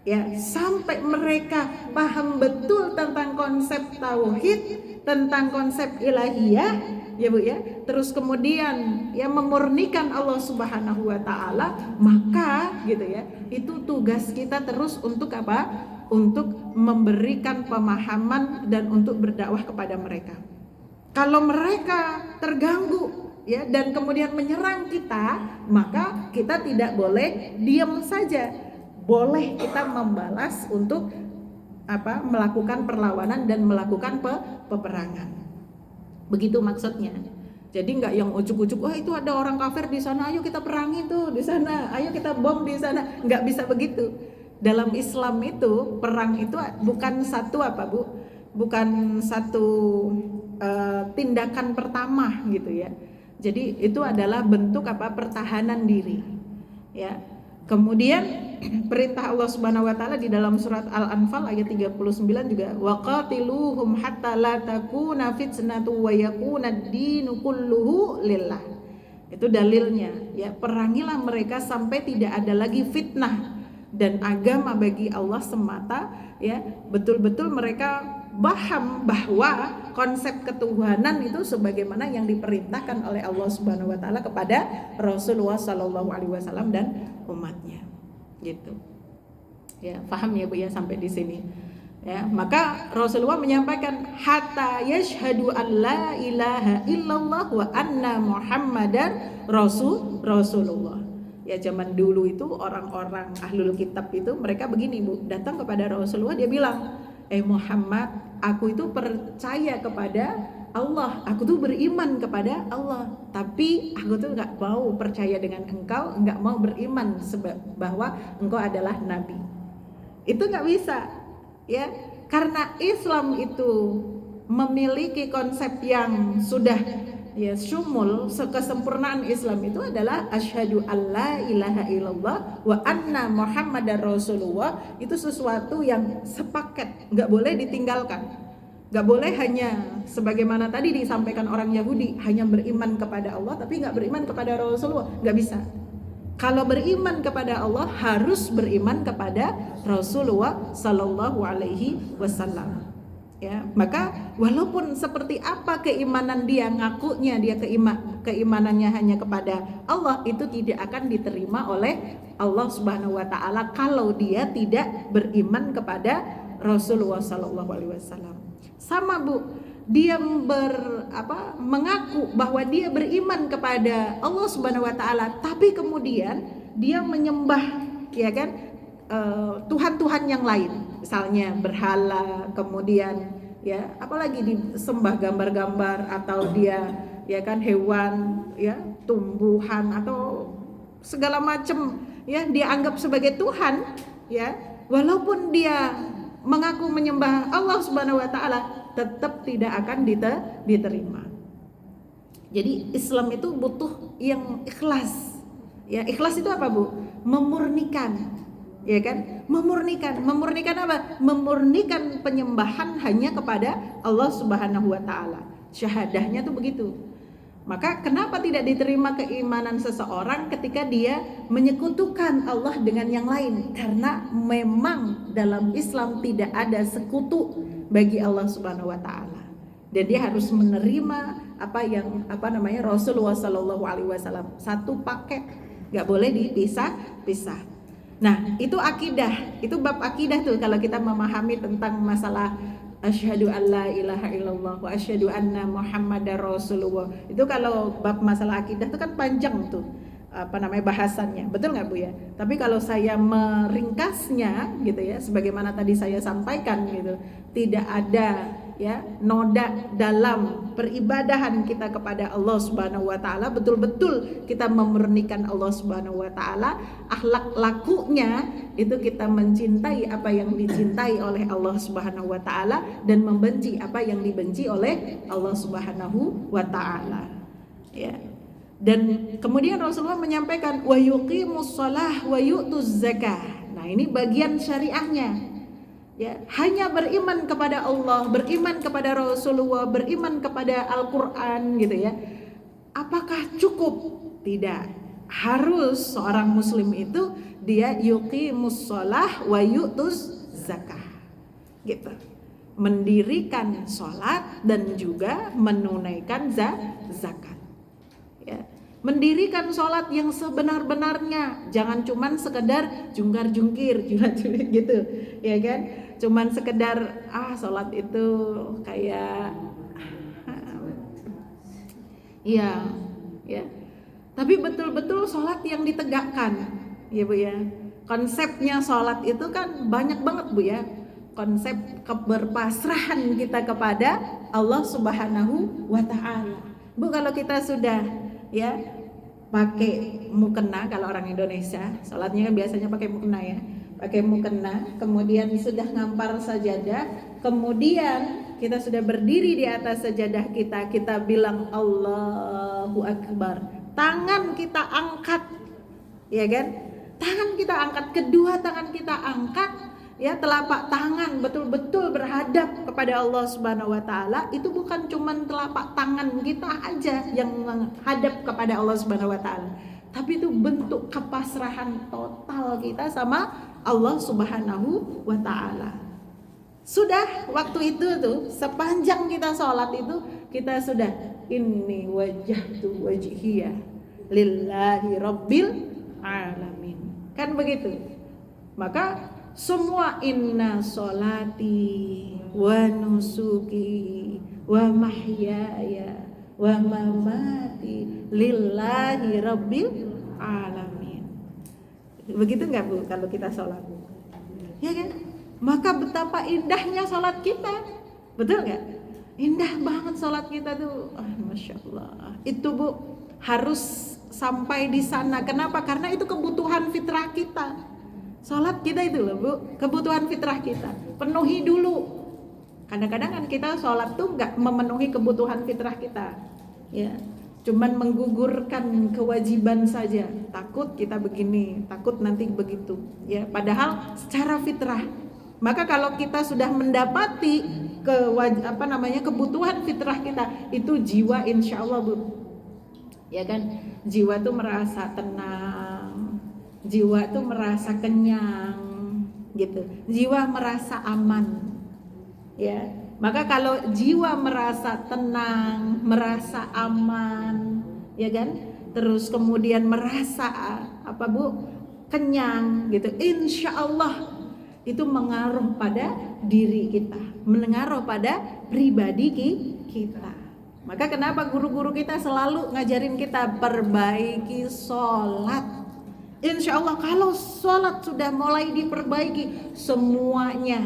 Ya, sampai mereka paham betul tentang konsep tauhid, tentang konsep ilahiyah, ya Bu ya. Terus kemudian ya memurnikan Allah Subhanahu wa taala, maka gitu ya. Itu tugas kita terus untuk apa? Untuk memberikan pemahaman dan untuk berdakwah kepada mereka. Kalau mereka terganggu ya dan kemudian menyerang kita, maka kita tidak boleh diam saja. Boleh kita membalas untuk melakukan perlawanan dan melakukan peperangan. Begitu maksudnya. Jadi nggak yang ujuk-ujuk, wah itu ada orang kafir di sana, ayo kita perangi tuh di sana, ayo kita bom di sana. Nggak bisa begitu. Dalam Islam itu perang itu bukan satu Bu? Bukan satu tindakan pertama gitu ya. Jadi itu adalah bentuk pertahanan diri. Ya. Kemudian perintah Allah Subhanahu wa taala di dalam surat Al-Anfal ayat 39 juga, waqatiluhum hatta la takuna fitnatu wa yakuna ad-dinu kulluhu lillah. Itu dalilnya ya, perangilah mereka sampai tidak ada lagi fitnah dan agama bagi Allah semata ya, betul-betul mereka paham bahwa konsep ketuhanan itu sebagaimana yang diperintahkan oleh Allah Subhanahu wa taala kepada Rasulullah sallallahu alaihi wasallam dan umatnya. Gitu. Ya, paham ya Bu ya sampai di sini. Ya, maka Rasulullah menyampaikan hatta yashhadu an la ilaha illallah wa anna muhammadar rasulullah. Ya, zaman dulu itu orang-orang ahlul kitab itu mereka begini Bu, datang kepada Rasulullah, dia bilang, Muhammad, aku itu percaya kepada Allah, aku tuh beriman kepada Allah, tapi aku tuh nggak mau percaya dengan engkau, nggak mau beriman bahwa engkau adalah nabi. Itu nggak bisa, ya, karena Islam itu memiliki konsep yang sudah ya syumul, kesempurnaan Islam itu adalah asyhadu alla ilaha illallah wa anna muhammadar rasulullah. Itu sesuatu yang sepaket, nggak boleh ditinggalkan, nggak boleh hanya sebagaimana tadi disampaikan orang Yahudi hanya beriman kepada Allah tapi nggak beriman kepada Rasulullah, nggak bisa. Kalau beriman kepada Allah harus beriman kepada Rasulullah sallallahu alaihi wasallam. Ya, maka walaupun seperti apa keimanan dia, ngakunya dia keimanannya hanya kepada Allah, itu tidak akan diterima oleh Allah Subhanahu wa taala kalau dia tidak beriman kepada Rasulullah sallallahu alaihi wasallam. Sama Bu, dia mengaku bahwa dia beriman kepada Allah Subhanahu wa taala, tapi kemudian dia menyembah, ya kan, tuhan-tuhan yang lain, misalnya berhala, kemudian ya apalagi disembah gambar-gambar, atau dia ya kan hewan, ya tumbuhan atau segala macam ya dianggap sebagai Tuhan, ya walaupun dia mengaku menyembah Allah Subhanahu wa taala tetap tidak akan diterima. Jadi Islam itu butuh yang ikhlas. Ya, ikhlas itu apa Bu? Memurnikan. Ya kan? Memurnikan apa? Memurnikan penyembahan hanya kepada Allah Subhanahu wa taala. Syahadahnya tuh begitu. Maka kenapa tidak diterima keimanan seseorang ketika dia menyekutukan Allah dengan yang lain? Karena memang dalam Islam tidak ada sekutu bagi Allah Subhanahu wa taala. Dan dia harus menerima Rasulullah sallallahu alaihi wasallam satu paket, enggak boleh dipisah-pisah. Nah, itu akidah, itu bab akidah tuh kalau kita memahami tentang masalah asyhadu alla ilaha illallah wa asyhadu anna muhammadar rasulullah. Itu kalau bab masalah akidah itu kan panjang tuh bahasannya. Betul nggak Bu ya? Tapi kalau saya meringkasnya gitu ya, sebagaimana tadi saya sampaikan gitu, tidak ada ya noda dalam peribadahan kita kepada Allah Subhanahu wa taala, betul-betul kita memurnikan Allah Subhanahu wa taala, akhlak lakunya itu kita mencintai apa yang dicintai oleh Allah Subhanahu wa taala dan membenci apa yang dibenci oleh Allah Subhanahu wa taala. Ya. Dan kemudian Rasulullah menyampaikan wa yuqimus shalah wa yu'tuz zakah. Nah, ini bagian syariahnya. Ya, hanya beriman kepada Allah, beriman kepada Rasulullah, beriman kepada Al-Qur'an gitu ya. Apakah cukup? Tidak. Harus seorang muslim itu dia yuqimus shalah wa yu'tuz zakah. Gitu. Mendirikan sholat dan juga menunaikan zakat. Ya. Mendirikan sholat yang sebenar-benarnya, jangan cuman sekedar jungkar-jungkir gitu, ya kan? Cuman sekedar sholat itu kayak ya. Tapi betul-betul sholat yang ditegakkan, ya Bu ya. Konsepnya sholat itu kan banyak banget Bu ya. Konsep keberpasrahan kita kepada Allah Subhanahu wa taala. Bu, kalau kita sudah ya pakai mukena, kalau orang Indonesia sholatnya kan biasanya pakai mukena ya, pakai mukena, kemudian sudah ngampar sajadah, kemudian kita sudah berdiri di atas sajadah kita bilang Allahu Akbar, tangan kita angkat, ya kan, tangan kita angkat, kedua tangan kita angkat, ya telapak tangan betul-betul berhadap kepada Allah Subhanahu wa taala. Itu bukan cuman telapak tangan kita aja yang menghadap kepada Allah Subhanahu wa taala, tapi itu bentuk kepasrahan total kita sama Allah Subhanahu wa taala. Sudah waktu itu tuh sepanjang kita sholat itu kita sudah inni wajjahtu wajhiya lillahi rabbil alamin. Kan begitu. Maka semua inna sholati wa nusuki wa mahyaya wa mamati lillahi rabbil alamin. Begitu nggak Bu kalau kita sholat? Ya kan? Maka betapa indahnya sholat kita, betul nggak? Indah banget sholat kita tuh, masya Allah. Itu Bu harus sampai di sana. Kenapa? Karena itu kebutuhan fitrah kita. Sholat kita itu loh Bu, kebutuhan fitrah kita. Penuhi dulu. Kadang-kadang kan kita sholat tuh nggak memenuhi kebutuhan fitrah kita, ya. Cuman menggugurkan kewajiban saja. Takut kita begini, takut nanti begitu, ya. Padahal secara fitrah. Maka kalau kita sudah mendapati kebutuhan fitrah kita, itu jiwa insya Allah Bu, ya kan, jiwa tuh merasa tenang, jiwa tuh merasa kenyang, gitu, jiwa merasa aman, ya. Maka kalau jiwa merasa tenang, merasa aman, ya kan, terus kemudian merasa apa Bu, kenyang, gitu, insya Allah itu mengaruh pada diri kita, mengaruh pada pribadi kita. Maka kenapa guru-guru kita selalu ngajarin kita perbaiki sholat. Insya Allah kalau sholat sudah mulai diperbaiki, semuanya,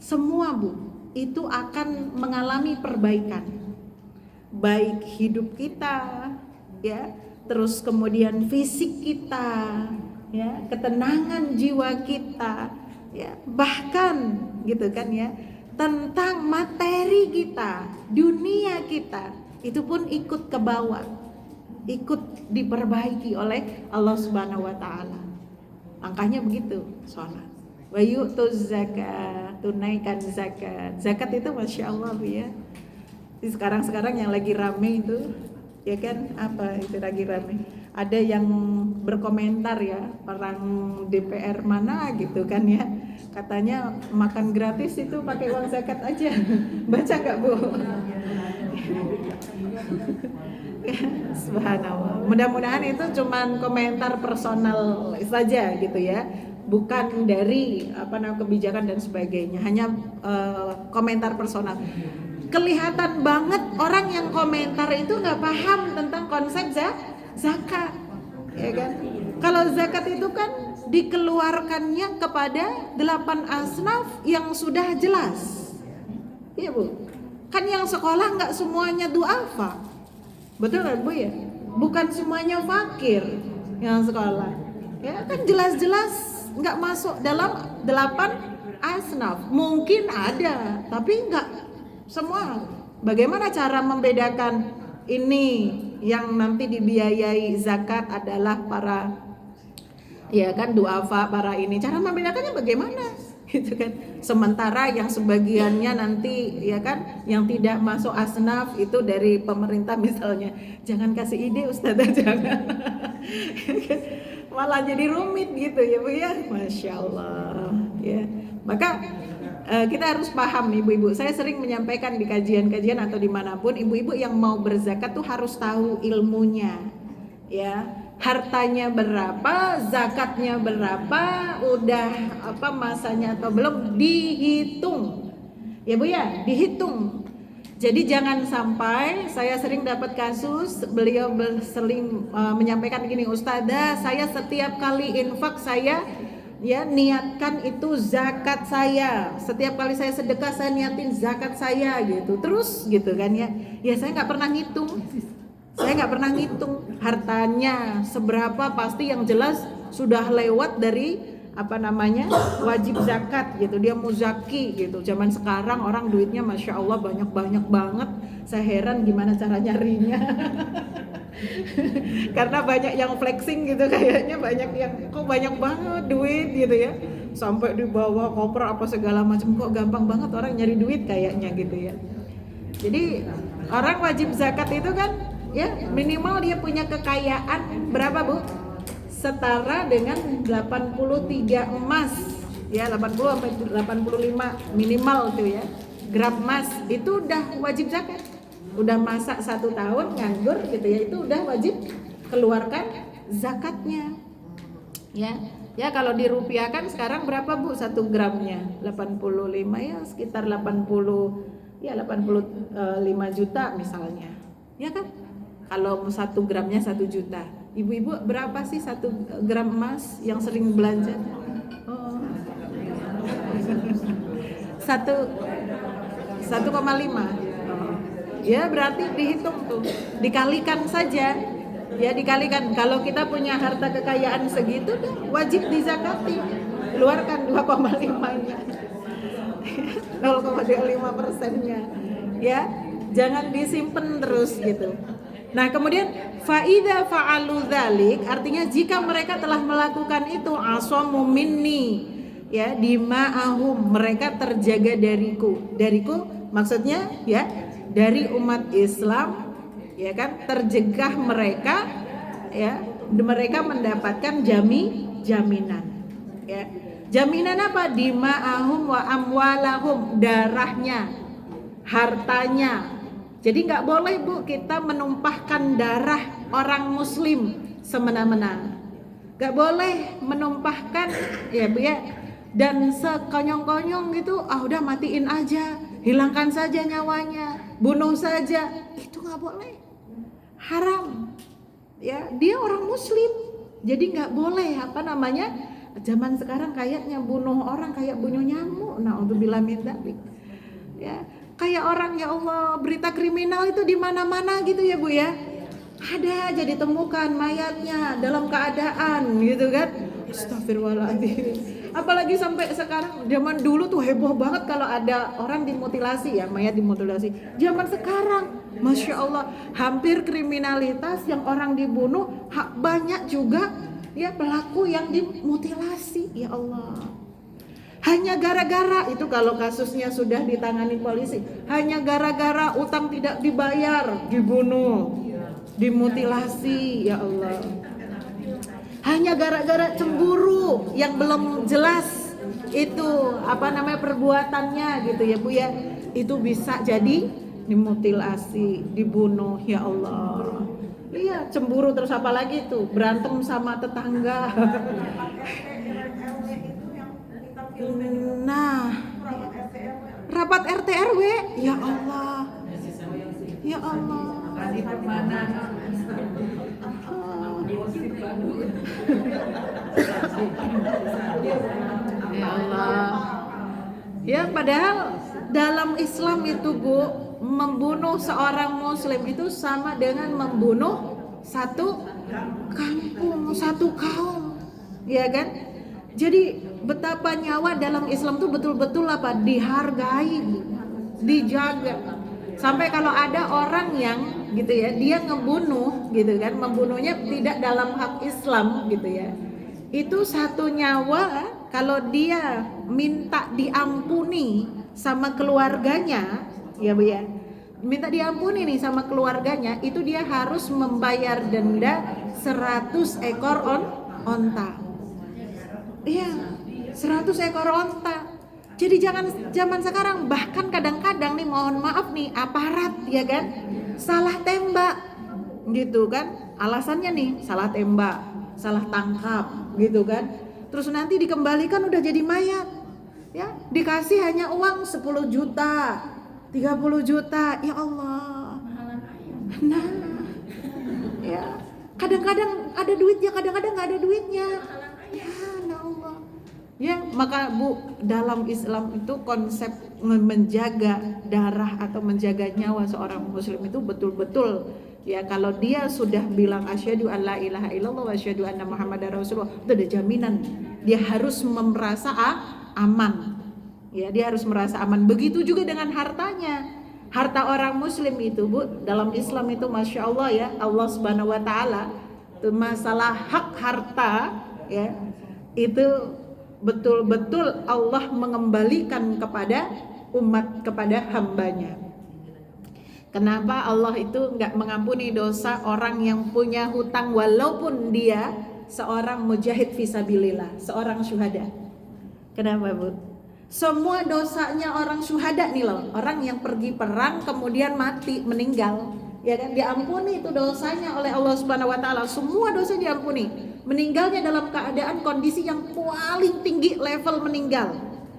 semua Bu, itu akan mengalami perbaikan. Baik hidup kita, ya, terus kemudian fisik kita, ya, ketenangan jiwa kita, ya, bahkan gitu kan ya, tentang materi kita, dunia kita, itu pun ikut ke bawah, ikut diperbaiki oleh Allah Subhanahu wa taala. Angkanya begitu, sholat. Wa yu'tuz zakat, tunaikan zakat. Zakat itu masya Allah Bu ya. Sekarang yang lagi rame itu, ya kan, apa itu lagi rame? Ada yang berkomentar ya, orang DPR mana gitu kan ya, katanya makan gratis itu pakai uang zakat aja. Baca nggak Bu? Subhanallah. Mudah-mudahan itu cuman komentar personal saja gitu ya, bukan dari kebijakan dan sebagainya, hanya komentar personal. Kelihatan banget orang yang komentar itu nggak paham tentang konsep zakat, ya kan? Kalau zakat itu kan dikeluarkannya kepada 8 asnaf yang sudah jelas, iya Bu. Kan yang sekolah nggak semuanya duafa, betul kan Bu ya? Bukan semuanya fakir yang sekolah, ya kan, jelas-jelas nggak masuk dalam 8 asnaf. Mungkin ada, tapi nggak semua. Bagaimana cara membedakan ini yang nanti dibiayai zakat adalah para, ya kan, duafa, para ini, cara membedakannya bagaimana gitu kan. Sementara yang sebagiannya nanti, ya kan, yang tidak masuk asnaf itu dari pemerintah misalnya. Jangan kasih ide Ustazah, jangan. Malah jadi rumit gitu ya Bu ya. Masya Allah ya. Maka kita harus paham ibu-ibu. Saya sering menyampaikan di kajian-kajian atau dimanapun, ibu-ibu yang mau berzakat tuh harus tahu ilmunya, ya. Hartanya berapa, zakatnya berapa, udah masanya atau belum, dihitung, ya Bu ya, dihitung. Jadi jangan sampai, saya sering dapat kasus, beliau sering menyampaikan gini, Ustazah, saya setiap kali infak saya, ya, niatkan itu zakat saya. Setiap kali saya sedekah saya niatin zakat saya gitu. Terus gitu kan ya. Ya saya nggak pernah ngitung. Saya nggak pernah ngitung hartanya seberapa, pasti yang jelas sudah lewat dari wajib zakat gitu. Dia muzaki gitu. Zaman sekarang orang duitnya masya Allah banyak banget. Saya heran gimana cara nyarinya. Karena banyak yang flexing gitu, kayaknya banyak yang kok banyak banget duit gitu ya, sampai di bawah koper apa segala macam, kok gampang banget orang nyari duit kayaknya gitu ya. Jadi orang wajib zakat itu kan ya minimal dia punya kekayaan berapa Bu? Setara dengan 83 emas ya 80 sampai 85 minimal tuh ya gram emas itu udah wajib zakat. Udah masa 1 tahun nganggur gitu ya, itu udah wajib keluarkan zakatnya. Ya kalau dirupiahkan sekarang berapa Bu 1 gramnya? 85 ya sekitar 85 juta misalnya. Ya kan? Kalau 1 gramnya 1 juta. Ibu-ibu berapa sih 1 gram emas yang sering belanja? Oh. 1,5. Ya berarti dihitung tuh, dikalikan saja. Ya dikalikan. Kalau kita punya harta kekayaan segitu wajib dizakati. Keluarkan 2,5-nya. 0,25%-nya. Ya, jangan disimpan terus gitu. Nah, kemudian faida fa'alu dzalik artinya jika mereka telah melakukan itu asamu minni ya dima'ahum mereka terjaga dariku maksudnya ya dari umat Islam ya kan terjegah mereka ya mereka mendapatkan jaminan ya jaminan apa dima'ahum wa amwalahum darahnya hartanya. Jadi nggak boleh Bu kita menumpahkan darah orang Muslim semena-mena. Nggak boleh menumpahkan ya Bu ya. Dan sekonyong-konyong gitu, udah matiin aja, hilangkan saja nyawanya, bunuh saja, itu nggak boleh, haram. Ya dia orang Muslim, jadi nggak boleh zaman sekarang kayaknya bunuh orang kayak bunuh nyamuk. Na'udzubillah min dzalik. Ya. Kayak orang ya Allah berita kriminal itu di mana-mana gitu ya Bu ya. Ada aja ditemukan mayatnya dalam keadaan gitu kan. Astagfirullahaladzim. Apalagi sampai sekarang zaman dulu tuh heboh banget kalau ada orang dimutilasi ya mayat dimutilasi. Zaman sekarang Masya Allah hampir kriminalitas yang orang dibunuh banyak juga ya pelaku yang dimutilasi ya Allah. Hanya gara-gara itu kalau kasusnya sudah ditangani polisi, hanya gara-gara utang tidak dibayar, dibunuh, dimutilasi, ya Allah. Hanya gara-gara cemburu yang belum jelas itu perbuatannya gitu ya Bu ya. Itu bisa jadi dimutilasi, dibunuh, ya Allah. Iya, cemburu terus apa lagi tuh? Berantem sama tetangga. Nah, rapat RT RW, ya Allah, ya Allah, ya Allah, ya padahal dalam Islam itu Bu, membunuh seorang Muslim itu sama dengan membunuh satu kampung, satu kaum, ya kan? Jadi betapa nyawa dalam Islam tuh betul-betul dihargai, dijaga. Sampai kalau ada orang yang gitu ya, dia ngebunuh gitu kan, membunuhnya tidak dalam hak Islam gitu ya. Itu satu nyawa kalau dia minta diampuni sama keluarganya, ya Bu ya. Minta diampuni nih sama keluarganya, itu dia harus membayar denda 100 ekor onta. Iya, 100 ekor onta. Jadi jangan zaman sekarang bahkan kadang-kadang nih mohon maaf nih aparat ya kan salah tembak gitu kan. Alasannya nih salah tembak, salah tangkap gitu kan. Terus nanti dikembalikan udah jadi mayat. Ya, dikasih hanya uang 10 juta, 30 juta. Ya Allah. Nah. Ya, kadang-kadang ada duitnya, kadang-kadang enggak ada duitnya. Ya Allah. Ya maka Bu dalam Islam itu konsep menjaga darah atau menjaga nyawa seorang Muslim itu betul-betul ya kalau dia sudah bilang asyhadu an la ilaha illallah wa asyhadu anna muhammadar rasulullah itu ada jaminan dia harus merasa aman. Ya dia harus merasa aman. Begitu juga dengan hartanya. Harta orang Muslim itu Bu dalam Islam itu Masya Allah ya Allah Subhanahu Wa Taala itu masalah hak harta ya itu betul-betul Allah mengembalikan kepada umat, kepada hambanya. Kenapa Allah itu nggak mengampuni dosa orang yang punya hutang walaupun dia seorang mujahid fisabilillah, seorang syuhada. Kenapa, Bu? Semua dosanya orang syuhada nih loh, orang yang pergi perang kemudian mati, meninggal, ya kan, diampuni itu dosanya oleh Allah Subhanahu wa taala. Semua dosa diampuni. Meninggalnya dalam keadaan kondisi yang paling tinggi level meninggal.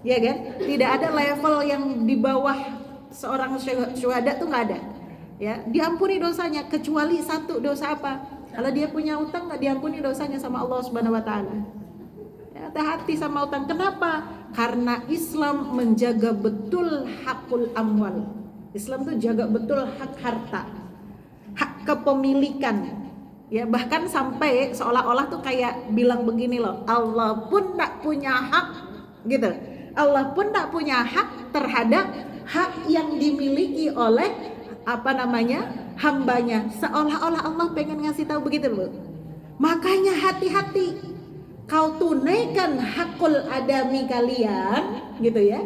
Ya kan? Tidak ada level yang di bawah seorang syuhada tuh nggak ada. Ya, diampuni dosanya kecuali satu dosa apa? Kalau dia punya utang nggak diampuni dosanya sama Allah Subhanahu wa taala. Ya, hati-hati sama utang. Kenapa? Karena Islam menjaga betul hakul amwal. Islam tuh jaga betul hak harta, hak kepemilikan. Ya, bahkan sampai seolah-olah tuh kayak bilang begini loh, Allah pun tak punya hak gitu. Allah pun tak punya hak terhadap hak yang dimiliki oleh hambanya. Seolah-olah Allah pengen ngasih tahu begitu loh. Makanya hati-hati. Kau tunaikan hakul adami kalian, gitu ya.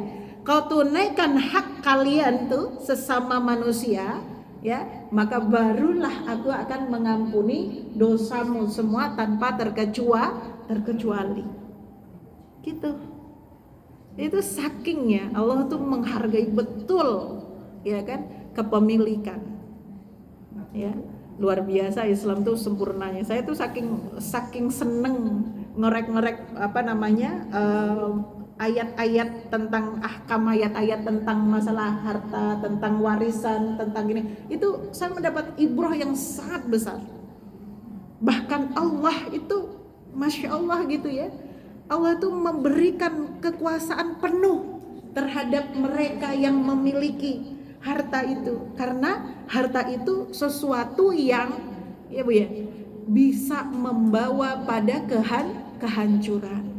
Kau tunaikan hak kalian tuh sesama manusia, ya. Maka barulah aku akan mengampuni dosamu semua tanpa terkecuali. Gitu. Itu sakingnya Allah tuh menghargai betul, ya kan, kepemilikan. Ya. Luar biasa Islam tuh sempurnanya. Saya tuh saking seneng ngorek-ngorek ayat-ayat tentang ahkam, ayat-ayat tentang masalah harta, tentang warisan, tentang gini. Itu saya mendapat ibrah yang sangat besar. Bahkan Allah itu, Masya Allah gitu ya, Allah tuh memberikan kekuasaan penuh terhadap mereka yang memiliki harta itu, karena harta itu sesuatu yang ya Bu ya bisa membawa pada kehancuran.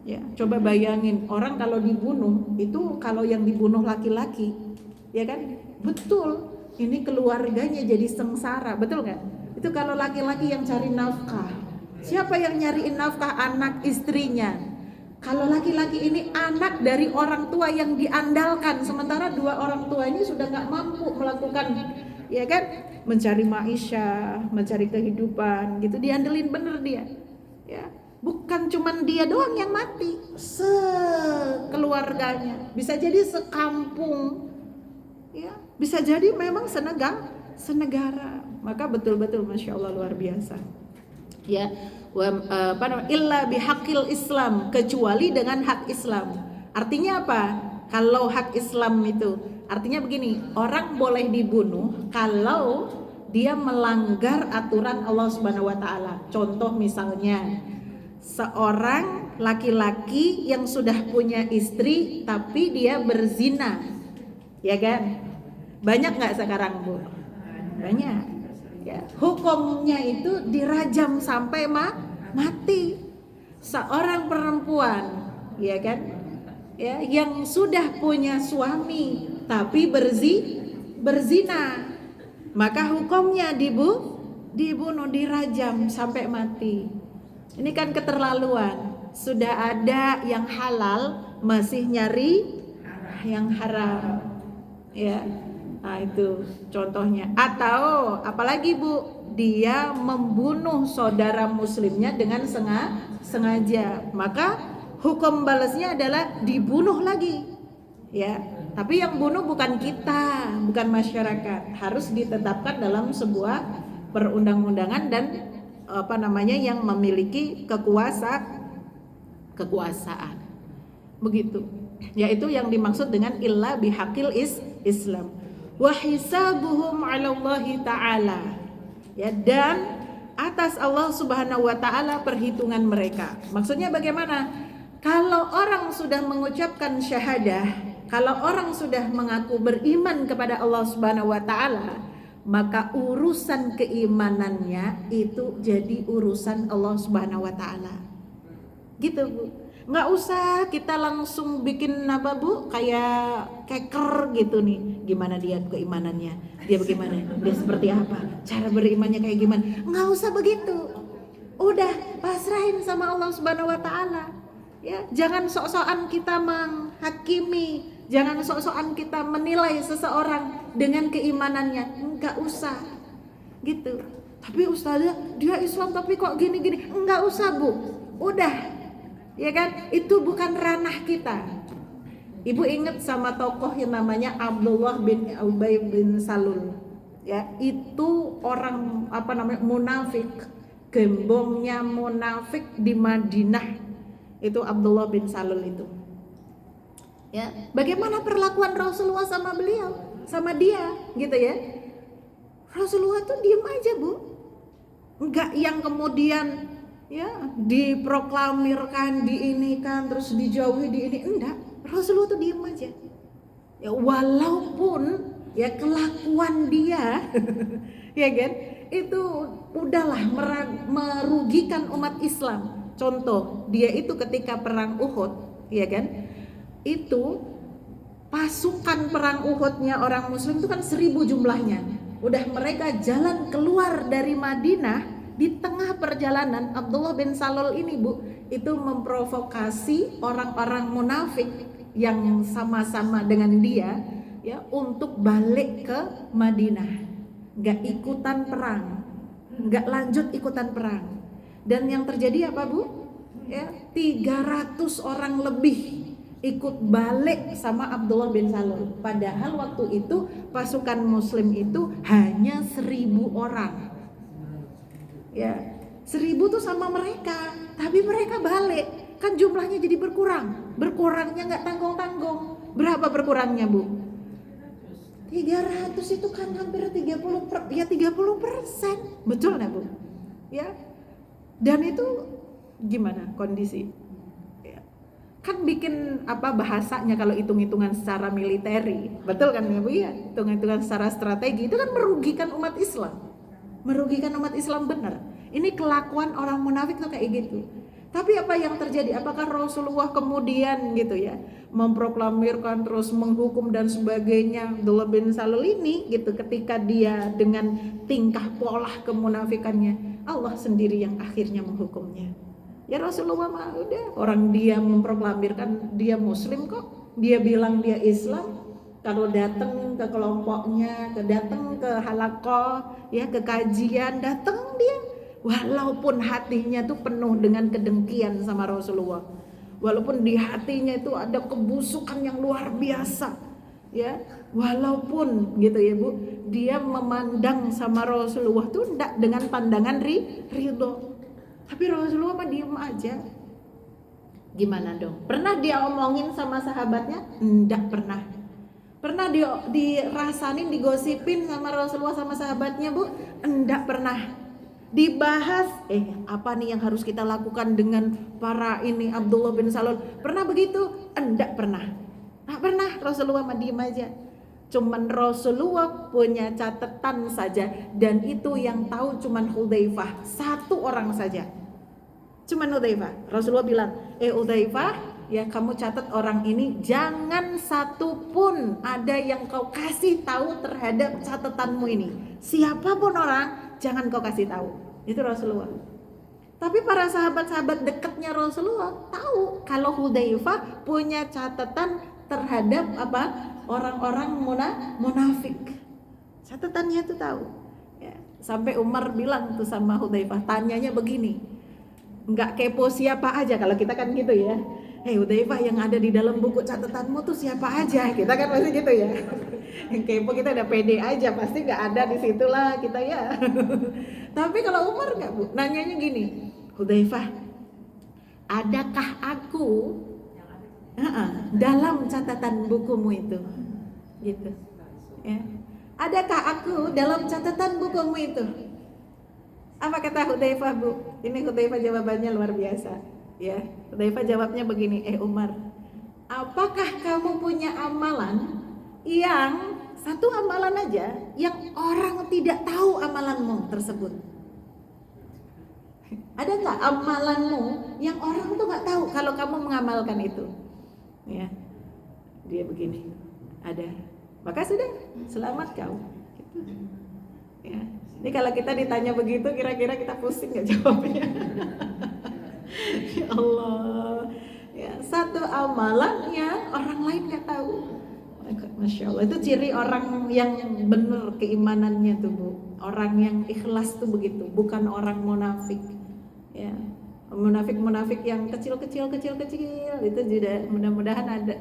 Ya, coba bayangin orang kalau dibunuh itu, kalau yang dibunuh laki-laki, ya kan, betul ini keluarganya jadi sengsara, betul nggak? Itu kalau laki-laki yang cari nafkah, siapa yang nyariin nafkah? Anak istrinya. Kalau laki-laki ini anak dari orang tua yang diandalkan, sementara dua orang tua ini sudah nggak mampu melakukan, ya kan, mencari maisha, mencari kehidupan, gitu, diandelin bener dia, ya. Bukan cuman dia doang yang mati, sekeluarganya, bisa jadi sekampung, ya, bisa jadi memang senegara. Maka betul-betul Masya Allah luar biasa. Ya, illa bihaqil Islam, kecuali dengan hak Islam. Artinya apa? Kalau hak Islam itu artinya begini, orang boleh dibunuh kalau dia melanggar aturan Allah Subhanahu wa taala. Contoh misalnya, seorang laki-laki yang sudah punya istri tapi dia berzina, ya kan? Banyak nggak sekarang, Bu? Banyak. Ya, hukumnya itu dirajam sampai mati. Seorang perempuan, ya kan, ya, yang sudah punya suami tapi berzina, maka hukumnya dibunuh, dirajam sampai mati. Ini kan keterlaluan. Sudah ada yang halal masih nyari yang haram, ya. Nah itu contohnya. Atau apalagi Bu, dia membunuh saudara muslimnya dengan sengaja, maka hukum balasnya adalah dibunuh lagi, ya. Tapi yang bunuh bukan kita, bukan masyarakat, harus ditetapkan dalam sebuah perundang-undangan dan yang memiliki kekuasaan. Begitu. Yaitu yang dimaksud dengan illa bihaqil Islam. Wa hisabuhum 'ala Allah ta'ala. Ya, dan atas Allah Subhanahu wa taala perhitungan mereka. Maksudnya bagaimana? Kalau orang sudah mengucapkan syahadah, kalau orang sudah mengaku beriman kepada Allah Subhanahu wa taala, maka urusan keimanannya itu jadi urusan Allah Subhanahu wa taala. Gitu, Bu. Nggak usah kita langsung bikin apa Bu, kayak keker gitu nih, gimana dia keimanannya, dia bagaimana, dia seperti apa, cara berimannya kayak gimana. Nggak usah begitu, udah pasrahin sama Allah Subhanahu wa taala, ya. Jangan sok-sokan kita menghakimi, jangan sok-sokan kita menilai seseorang dengan keimanannya, nggak usah gitu. Tapi ustazah dia Islam tapi kok gini-gini, nggak usah Bu, udah Ya kan? Itu bukan ranah kita. Ibu ingat sama tokoh yang namanya Abdullah bin Ubay bin Salul. Ya, itu orang munafik. Gembongnya munafik di Madinah. Itu Abdullah bin Salul itu. Ya, bagaimana perlakuan Rasulullah sama beliau, sama dia, gitu ya? Rasulullah tuh diem aja, Bu. Enggak yang kemudian ya diproklamirkan, diinikan, terus dijauhi, enggak. Rasulullah tuh diem aja. Ya, walaupun ya kelakuan dia ya kan, itu udahlah merugikan umat Islam. Contoh, dia itu ketika perang Uhud, ya kan? Itu pasukan perang Uhudnya orang muslim itu kan 1000 jumlahnya. Udah mereka jalan keluar dari Madinah, di tengah perjalanan Abdullah bin Salul ini, Bu, itu memprovokasi orang-orang munafik yang sama-sama dengan dia ya untuk balik ke Madinah. Gak ikutan perang, gak lanjut ikutan perang. Dan yang terjadi apa, Bu? Ya, 300 orang lebih ikut balik sama Abdullah bin Salul. Padahal waktu itu pasukan muslim itu hanya 1000 orang. Ya, 1000 tuh sama mereka, tapi mereka balik. Kan jumlahnya jadi berkurang. Berkurangnya nggak tanggung-tanggung. Berapa berkurangnya, Bu? 300 itu kan hampir 30%. Betul nggak, Bu? Ya. Dan itu gimana kondisi? Kan bikin bahasanya kalau hitung-hitungan secara militeri, betul kan ya Bu ya? Hitung-hitungan secara strategi itu kan merugikan umat Islam. Merugikan umat Islam benar. Ini kelakuan orang munafik tuh kayak gitu. Tapi apa yang terjadi? Apakah Rasulullah kemudian gitu ya memproklamirkan terus menghukum dan sebagainya Abdullah bin Salul ini gitu ketika dia dengan tingkah pola kemunafikannya? Allah sendiri yang akhirnya menghukumnya. Ya Rasulullah mah udah, orang dia memproklamirkan dia muslim kok, dia bilang dia Islam. Kalau datang ke kelompoknya, datang ke halaqah, ya ke kajian, datang dia, walaupun hatinya tuh penuh dengan kedengkian sama Rasulullah, walaupun di hatinya itu ada kebusukan yang luar biasa, ya, walaupun gitu ya Bu, dia memandang sama Rasulullah tuh enggak dengan pandangan ridho. Tapi Rasulullah mah diem aja. Gimana dong? Pernah dia omongin sama sahabatnya? Enggak pernah. Pernah dirasain, digosipin sama Rasulullah sama sahabatnya, Bu? Enggak pernah. Dibahas, apa nih yang harus kita lakukan dengan para ini Abdullah bin Salul? Pernah begitu? Enggak pernah. Enggak pernah. Rasulullah mah diem aja. Cuman Rasulullah punya catatan saja, dan itu yang tahu cuman Hudzaifah, satu orang saja. Cuman Hudzaifah. Rasulullah bilang, Hudzaifah, ya kamu catat orang ini, jangan satu pun ada yang kau kasih tahu terhadap catatanmu ini. Siapapun orang, jangan kau kasih tahu. Itu Rasulullah. Tapi para sahabat-sahabat dekatnya Rasulullah tahu kalau Hudzaifah punya catatan terhadap orang-orang munafik. Catatannya tuh tahu. Ya, sampai Umar bilang tuh sama Hudzaifah, tanyanya begini, nggak kepo siapa aja, kalau kita kan gitu ya. Hudzaifah, yang ada di dalam buku catatanmu tuh siapa aja? Kita kan pasti gitu ya. Yang kepo kita udah pede aja, pasti nggak ada di situlah kita ya. Tapi kalau Umar nggak, Bu, nanyanya gini, Hudzaifah, adakah aku dalam catatan bukumu itu, gitu ya, adakah aku dalam catatan bukumu itu? Apa kata Hudzaifah, Bu? Ini Hudzaifah jawabannya luar biasa ya. Hudzaifah jawabnya begini, Umar, apakah kamu punya amalan yang satu amalan aja yang orang tidak tahu amalanmu tersebut? Ada nggak amalanmu yang orang tuh nggak tahu kalau kamu mengamalkan itu? Ya, dia begini, ada, maka sudah selamat kau. Gitu. Ya, ini kalau kita ditanya begitu, kira-kira kita pusing nggak jawabnya? Ya Allah, ya satu amalan yang orang lain nggak tahu. Masya Allah, itu ciri orang yang benar keimanannya tuh, Bu. Orang yang ikhlas tuh begitu, bukan orang munafik. Ya, munafik yang kecil itu juga mudah-mudahan ada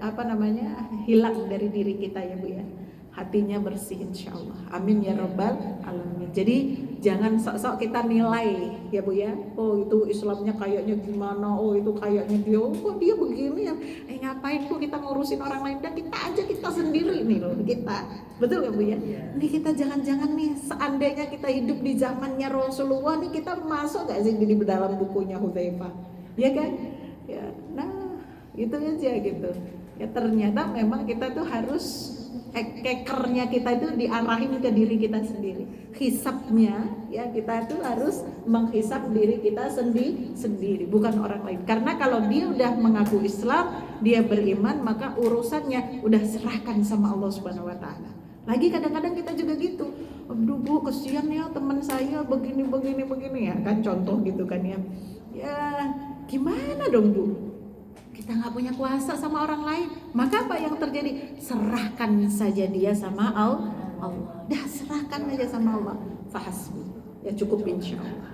hilang dari diri kita ya Bu ya. Hatinya bersih insyaallah. Amin ya rabbal alamin. Jadi jangan sok-sok kita nilai ya Bu ya. Oh itu Islamnya kayaknya gimana, oh itu kayaknya dia, kok dia begini ya. Ngapain Bu kita ngurusin orang lain, dan kita sendiri nih loh kita. Betul ya Bu ya? Ini kita jangan-jangan nih seandainya kita hidup di zamannya Rasulullah nih, kita masuk gak sih di dalam bukunya Hudzaifah? Ya kan? Ya, nah itu aja gitu. Ya ternyata memang kita tuh harus kekernya kita itu diarahin ke diri kita sendiri. Hisabnya ya kita itu harus menghisap diri kita sendiri, bukan orang lain. Karena kalau dia udah mengaku Islam, dia beriman, maka urusannya udah serahkan sama Allah Subhanahu wa taala. Lagi kadang-kadang kita juga gitu. Aduh Bu, kesian ya teman saya begini ya kan, contoh gitu kan ya. Ya gimana dong Bu? Kita nggak punya kuasa sama orang lain, maka apa yang terjadi? Serahkan saja dia sama Allah. Dah serahkan aja sama Allah. Fahasbi. Ya cukup insyaallah.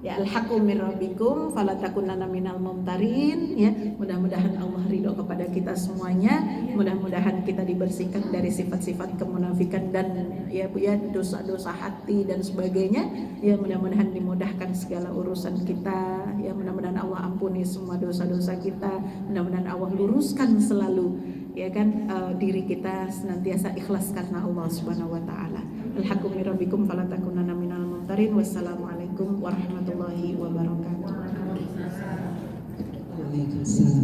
Ya al-haqqu min rabbikum fala takunanna minal mumtarin. Ya mudah-mudahan Allah ridho kepada kita semuanya. Mudah-mudahan kita dibersihkan dari sifat-sifat kemunafikan dan ya Bu ya dosa-dosa hati dan sebagainya. Ya mudah-mudahan dimudahkan segala urusan kita. Ya mudah-mudahan Allah ampuni semua dosa-dosa kita. Mudah-mudahan Allah luruskan selalu ya kan diri kita senantiasa ikhlas karena Allah Subhanahu wa taala. Al-haqqu min rabbikum fala takunanna minal mumtarin. Wassalamualaikum warahmatullahi wabarakatuh. Waalaikumsalam.